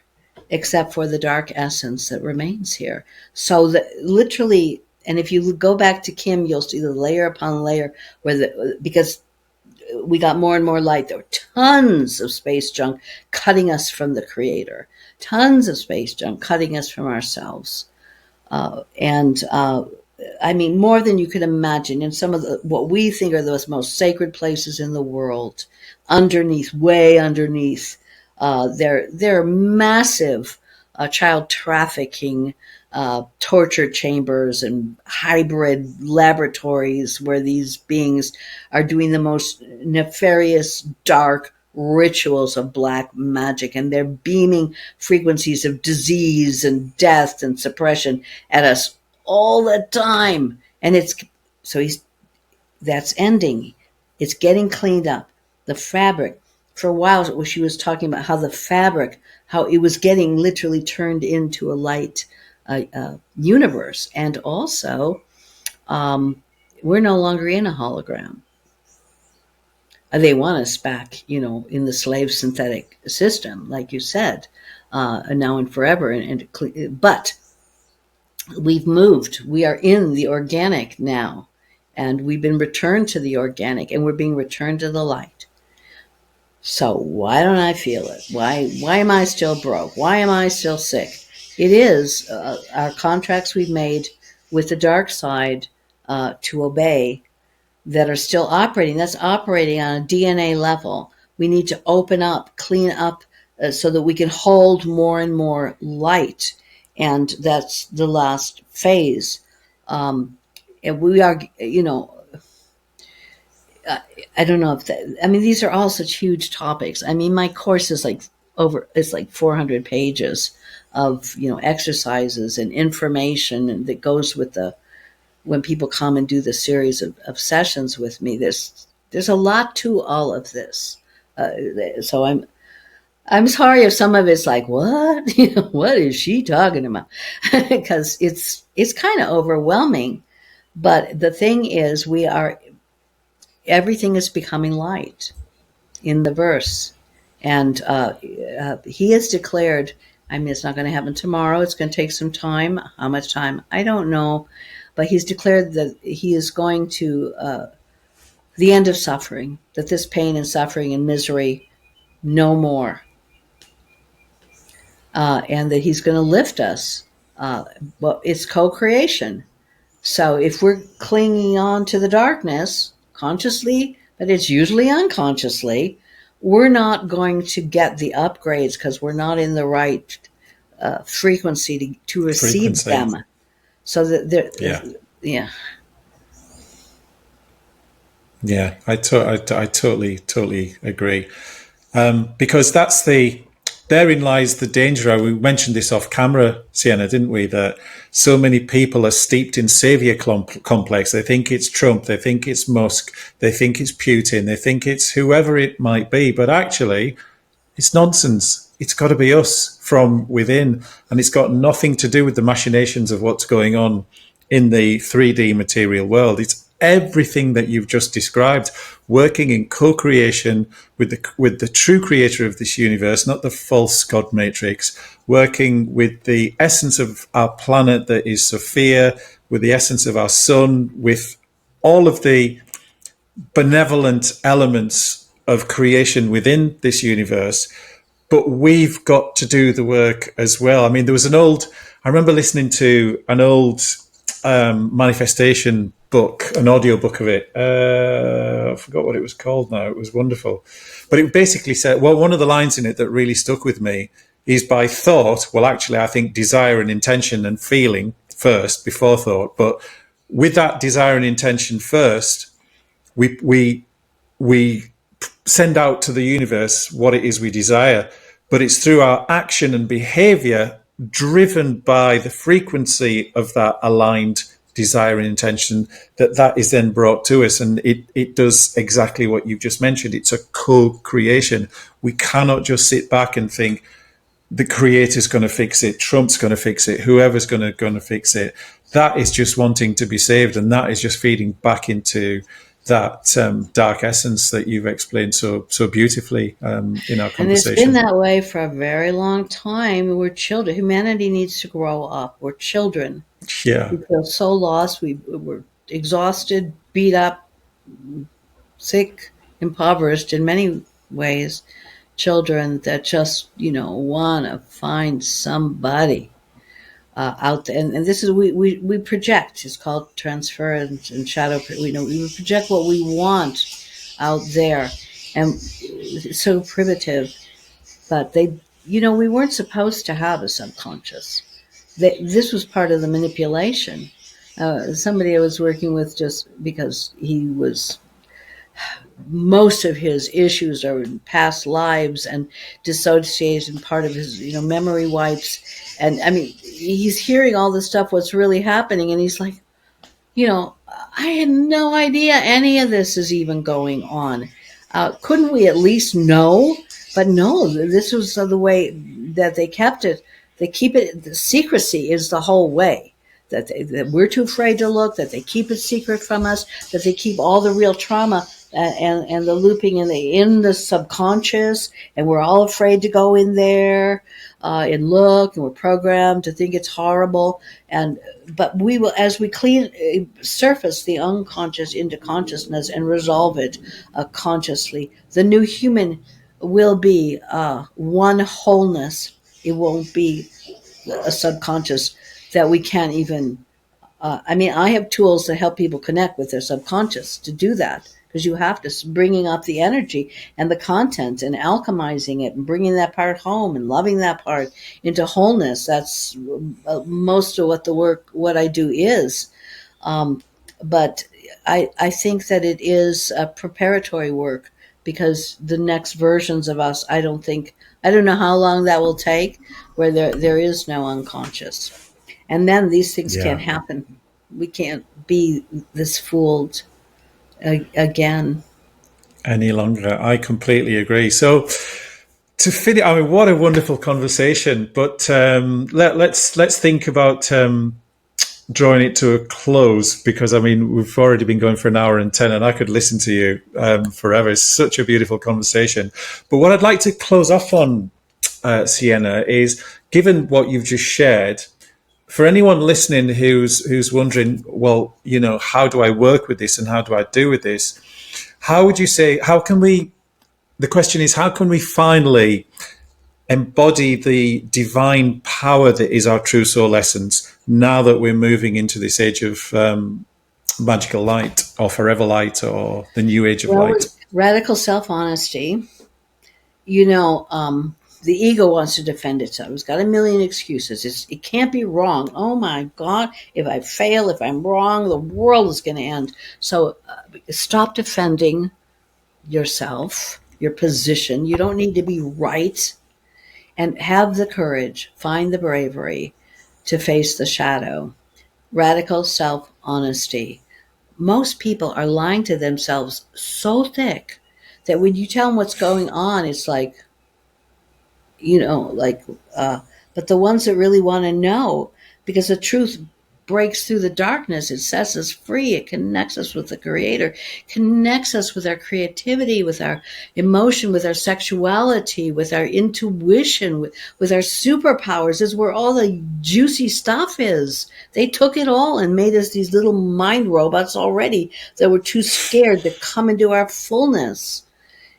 except for the dark essence that remains here. So literally, and if you go back to Kim, you'll see the layer upon layer because we got more and more light. There were tons of space junk cutting us from the Creator, tons of space junk cutting us from ourselves. More than you could imagine in some of what we think are the most sacred places in the world, way underneath. They're massive child trafficking, torture chambers and hybrid laboratories where these beings are doing the most nefarious, dark rituals of black magic, and they're beaming frequencies of disease and death and suppression at us all the time. And that's ending. It's getting cleaned up. The fabric. For a while, she was talking about how the fabric, how it was getting literally turned into a light universe. And also, we're no longer in a hologram. They want us back, in the slave synthetic system, like you said, now and forever. But we've moved. We are in the organic now, and we've been returned to the organic, and we're being returned to the light. So why don't I feel it? Why am I still broke? Why am I still sick? It is our contracts we've made with the dark side to obey that are still operating. That's operating on a DNA level. We need to open up, clean up, so that we can hold more and more light. And that's the last phase. And we are, I don't know if these are all such huge topics. My course is like 400 pages of, exercises and information that goes with when people come and do the series of sessions with me. There's a lot to all of this. So I'm sorry if some of it's like, what? What is she talking about? Because it's kind of overwhelming. But the thing is, everything is becoming light in the verse. And he has declared, it's not going to happen tomorrow. It's going to take some time. How much time? I don't know. But he's declared that he is going to the end of suffering, that this pain and suffering and misery, no more. And that he's going to lift us. It's co-creation. So if we're clinging on to the darkness, consciously, but it's usually unconsciously, we're not going to get the upgrades because we're not in the right frequency to receive them. So that Yeah, I totally agree. Because therein lies the danger. We mentioned this off camera, Sienna, didn't we? That so many people are steeped in savior complex. They think it's Trump, they think it's Musk, they think it's Putin, they think it's whoever it might be. But actually, it's nonsense. It's got to be us from within, and it's got nothing to do with the machinations of what's going on in the 3D material world. It's everything that you've just described, working in co-creation with the true creator of this universe, not the false God matrix, working with the essence of our planet that is Sophia, with the essence of our sun, with all of the benevolent elements of creation within this universe, but we've got to do the work as well. I mean, I remember listening to an old manifestation book, an audio book of it. I forgot what it was called now. It was wonderful. But it basically said, well, one of the lines in it that really stuck with me is by thought. Well, actually, I think desire and intention and feeling first before thought. But with that desire and intention first, we send out to the universe what it is we desire, but it's through our action and behavior driven by the frequency of that aligned desire and intention that is then brought to us. And it does exactly what you've just mentioned. It's a co-creation. We cannot just sit back and think the creator's going to fix it, Trump's going to fix it, whoever's going to fix it. That is just wanting to be saved, and that is just feeding back into that dark essence that you've explained so beautifully in our conversation. And it's been that way for a very long time. We're children. Humanity needs to grow up. We're children. Yeah. We feel so lost. We're exhausted, beat up, sick, impoverished in many ways. Children that just, want to find somebody out there. And this is, we project. It's called transference and shadow. We project what we want out there. And it's so primitive. But we weren't supposed to have a subconscious. This was part of the manipulation. Somebody I was working with, just because most of his issues are in past lives and dissociation, part of his, memory wipes. And I mean, he's hearing all this stuff, what's really happening. And he's like, I had no idea any of this is even going on. Couldn't we at least know? But no, this was the way that they kept it. They keep it, the secrecy is the whole way. That we're too afraid to look, that they keep it secret from us, that they keep all the real trauma and the looping in the subconscious, and we're all afraid to go in there and look, and we're programmed to think it's horrible. But we will, as we surface the unconscious into consciousness and resolve it consciously, the new human will be one wholeness. It won't be a subconscious that we can't even. I have tools to help people connect with their subconscious to do that, because you have to bringing up the energy and the content and alchemizing it and bringing that part home and loving that part into wholeness. That's most of what I do is. But I think that it is a preparatory work, because the next versions of us, I don't know how long that will take, where there is no unconscious. And then these things can't happen. We can't be this fooled again any longer. I completely agree. So to finish, I mean, what a wonderful conversation. But let's think about drawing it to a close, because I mean, we've already been going for an hour and 10, and I could listen to you forever. It's such a beautiful conversation. But what I'd like to close off on, Sienna, is, given what you've just shared, for anyone listening who's wondering, well, how do I work with this and how do I do with this? How would you say, the question is, how can we finally embody the divine power that is our true soul essence, now that we're moving into this age of magical light, or forever light, or the new age of light? Radical self-honesty, the ego wants to defend itself. It's got a million excuses. It can't be wrong. Oh my God, if I fail, if I'm wrong, the world is going to end. So stop defending yourself, your position. You don't need to be right. And have the courage, find the bravery to face the shadow. Radical self honesty. Most people are lying to themselves so thick that when you tell them what's going on, it's like, you know, like, but the ones that really want to know, because the truth breaks through the darkness, it sets us free, it connects us with the Creator, connects us with our creativity, with our emotion, with our sexuality, with our intuition, with our superpowers, is where all the juicy stuff is. They took it all and made us these little mind robots already that were too scared to come into our fullness.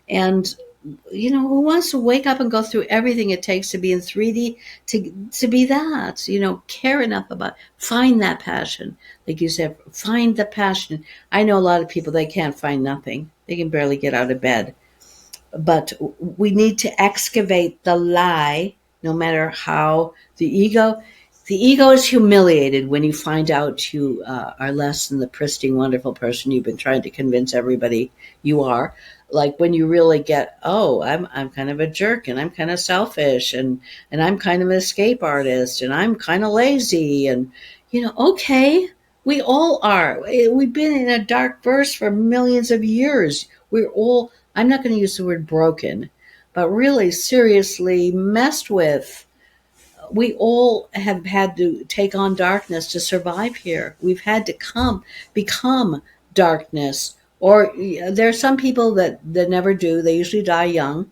And who wants to wake up and go through everything it takes to be in 3D to be that, care enough about, find that passion. Like you said, find the passion. I know a lot of people, they can't find nothing. They can barely get out of bed. But we need to excavate the lie, no matter how the ego is humiliated when you find out you are less than the pristine, wonderful person you've been trying to convince everybody you are. Like when you really get, oh, I'm kind of a jerk, and I'm kind of selfish, and I'm kind of an escape artist, and I'm kind of lazy, and okay, we all are. We've been in a dark verse for millions of years. We're all, I'm not going to use the word broken, but really seriously messed with. We all have had to take on darkness to survive here. We've had to become darkness. Or there are some people that never do. They usually die young.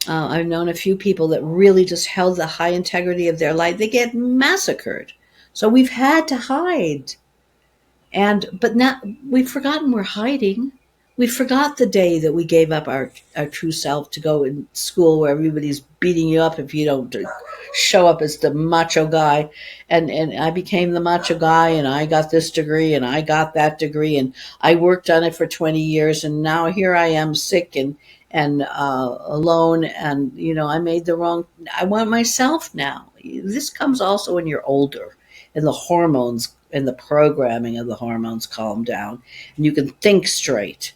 I've known a few people that really just held the high integrity of their life. They get massacred. So we've had to hide. But now we've forgotten we're hiding. We forgot the day that we gave up our true self to go in school where everybody's beating you up if you don't show up as the macho guy. And I became the macho guy, and I got this degree and I got that degree, and I worked on it for 20 years. And now here I am, sick and alone. And, I made I want myself now. This comes also when you're older and the hormones and the programming of the hormones calm down, and you can think straight.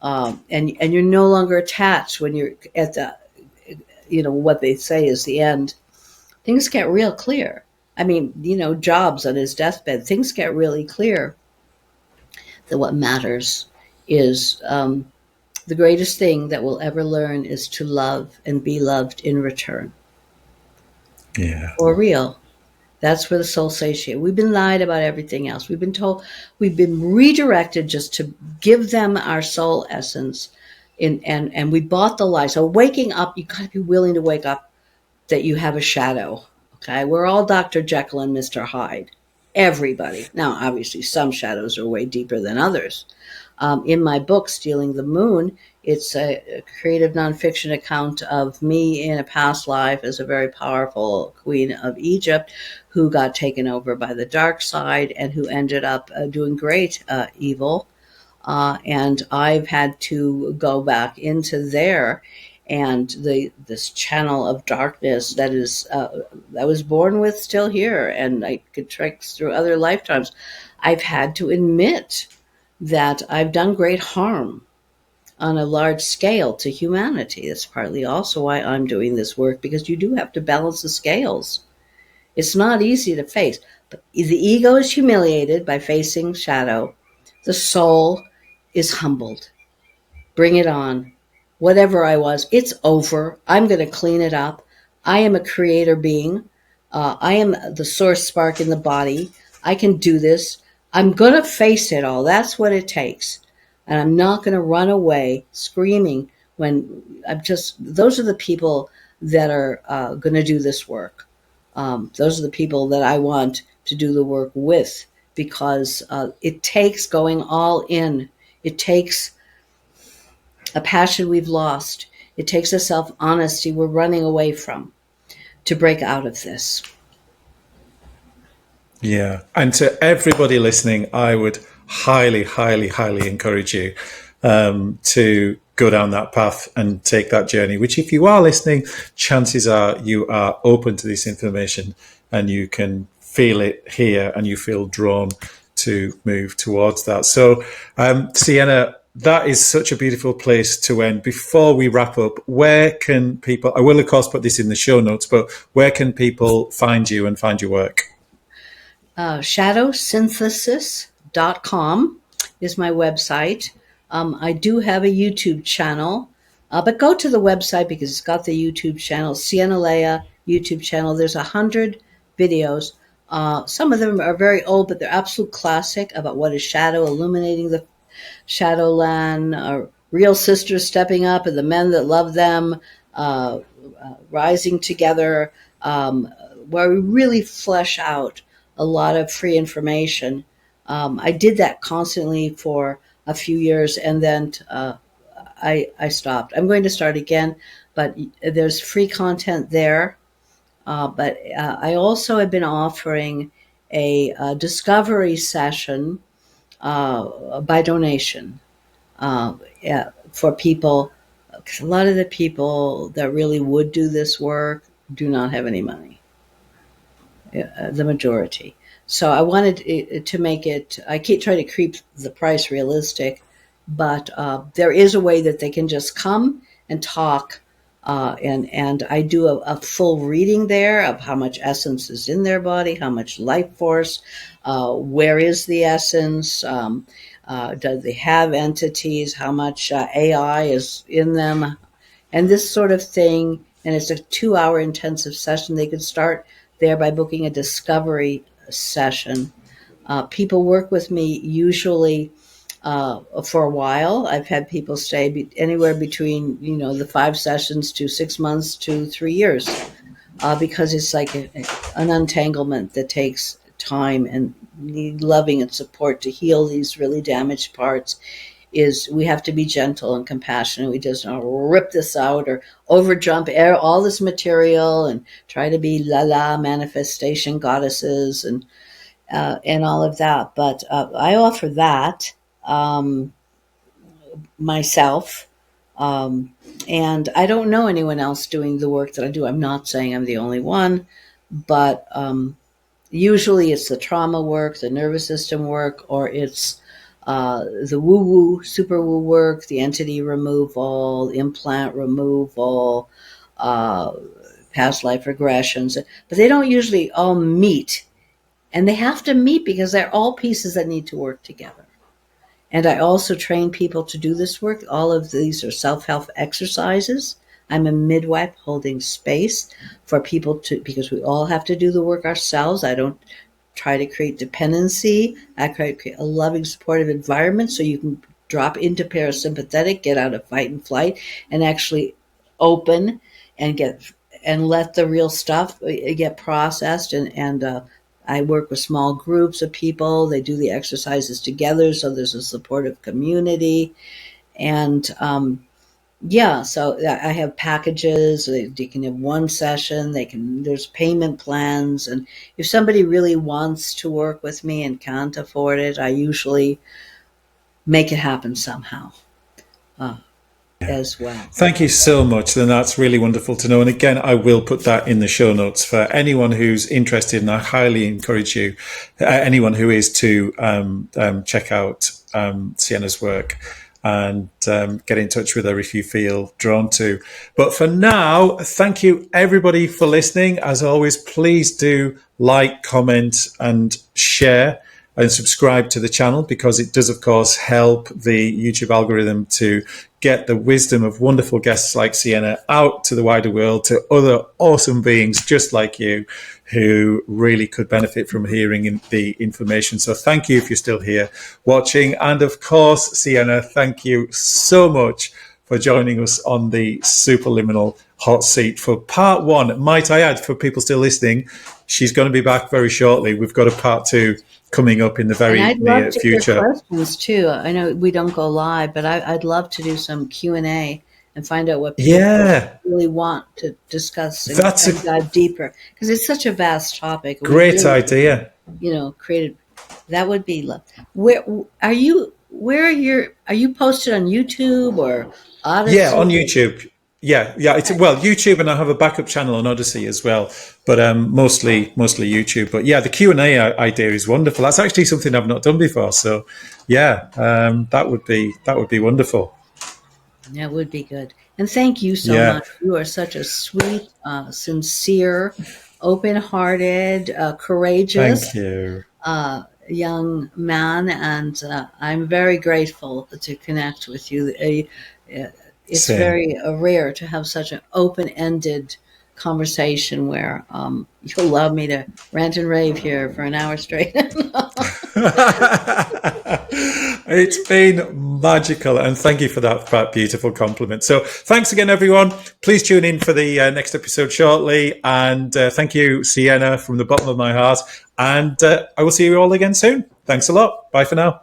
And you're no longer attached when you're at the, what they say is the end. Things get real clear. I mean, Jobs on his deathbed, things get really clear that what matters is the greatest thing that we'll ever learn is to love and be loved in return. Yeah. For real. That's where the soul satiates. We've been lied about everything else. We've been told, we've been redirected just to give them our soul essence. And we bought the lie. So waking up, you got to be willing to wake up that you have a shadow. Okay. We're all Dr. Jekyll and Mr. Hyde. Everybody. Now, obviously, some shadows are way deeper than others. In my book, Stealing the Moon, it's a creative nonfiction account of me in a past life as a very powerful queen of Egypt who got taken over by the dark side and who ended up doing great evil. And I've had to go back into there, and this channel of darkness that I was born with, still here, and I could trace through other lifetimes. I've had to admit that I've done great harm on a large scale to humanity. That's partly also why I'm doing this work, because you do have to balance the scales. It's not easy to face, but the ego is humiliated by facing shadow. The soul is humbled. Bring it on. Whatever I was, it's over. I'm going to clean it up. I am a creator being. I am the source spark in the body. I can do this. I'm going to face it all. That's what it takes. And I'm not going to run away screaming when those are the people that are going to do this work. Those are the people that I want to do the work with, because it takes going all in. It takes a passion we've lost. It takes a self-honesty we're running away from to break out of this. Yeah. And to everybody listening, I would highly, highly, highly encourage you to go down that path and take that journey, which if you are listening, chances are you are open to this information and you can feel it here and you feel drawn to move towards that. So, Sienna, that is such a beautiful place to end. Before we wrap up, where can people, I will of course put this in the show notes, but where can people find you and find your work? Shadowsynthesis.com is my website. I do have a YouTube channel, but go to the website because it's got the YouTube channel, Sienna Lea YouTube channel. There's 100 videos. Some of them are very old, but they're absolute classic about what is shadow, illuminating the shadowland, real sisters stepping up and the men that love them, rising together, where we really flesh out a lot of free information. I did that constantly for a few years, and then I stopped. I'm going to start again, but there's free content there. But I also have been offering a discovery session by donation for people, because a lot of the people that really would do this work do not have any money, the majority. So I wanted to make it, I keep trying to keep the price realistic, but there is a way that they can just come and talk. And I do a full reading there of how much essence is in their body, how much life force, where is the essence, do they have entities, how much AI is in them, and this sort of thing. And it's a 2-hour intensive session. They could start there by booking a discovery session. People work with me usually for a while. I've had people stay anywhere between, the 5 sessions to 6 months to 3 years, because it's like an untanglement that takes time and need loving and support to heal these really damaged parts. Is we have to be gentle and compassionate. We just don't rip this out or overjump all this material and try to be manifestation goddesses and all of that. But I offer that myself, and I don't know anyone else doing the work that I do. I'm not saying I'm the only one, but usually it's the trauma work, the nervous system work, or it's the woo-woo, super woo work, the entity removal, implant removal, past life regressions. But they don't usually all meet. And they have to meet because they're all pieces that need to work together. And I also train people to do this work. All of these are self-help exercises. I'm a midwife holding space for people because we all have to do the work ourselves. I don't try to create dependency. I try to create a loving, supportive environment so you can drop into parasympathetic, get out of fight and flight, and actually open and let the real stuff get processed. And I work with small groups of people. They do the exercises together, so there's a supportive community. And so I have packages. They can have one session. There's payment plans. And if somebody really wants to work with me and can't afford it, I usually make it happen somehow as well. Thank you so much. And that's really wonderful to know. And again, I will put that in the show notes for anyone who's interested. And I highly encourage you, anyone who is, to check out Sienna's work and get in touch with her if you feel drawn to. But for now, thank you everybody for listening. As always, please do like, comment and share and subscribe to the channel, because it does, of course, help the YouTube algorithm to get the wisdom of wonderful guests like Sienna out to the wider world, to other awesome beings just like you who really could benefit from hearing the information. So thank you if you're still here watching. And of course, Sienna, thank you so much for joining us on the Superliminal Hot Seat for part 1. Might I add, for people still listening, she's going to be back very shortly. We've got a part 2 coming up in the very near future. Hear questions too. I know we don't go live, but I'd love to do some Q&A and find out what people really want to discuss and dive deeper, because it's such a vast topic. Great idea. Created. That would be love. Where are you where are you posted on YouTube or Yeah, Odyssey? on YouTube. Yeah. It's well, YouTube, and I have a backup channel on Odyssey as well, but mostly YouTube. But yeah, the Q&A idea is wonderful. That's actually something I've not done before. So yeah, that would be wonderful. That would be good. And thank you so Yeah. much. You are such a sweet, sincere, open-hearted, Thank courageous you. young man, and I'm very grateful to connect with you. It's Same. very rare to have such an open-ended conversation where you allow me to rant and rave here for an hour straight. It's been magical, and thank you for that beautiful compliment. So thanks again, everyone. Please tune in for the next episode shortly, and thank you, Sienna, from the bottom of my heart, and I will see you all again soon. Thanks a lot. Bye for now.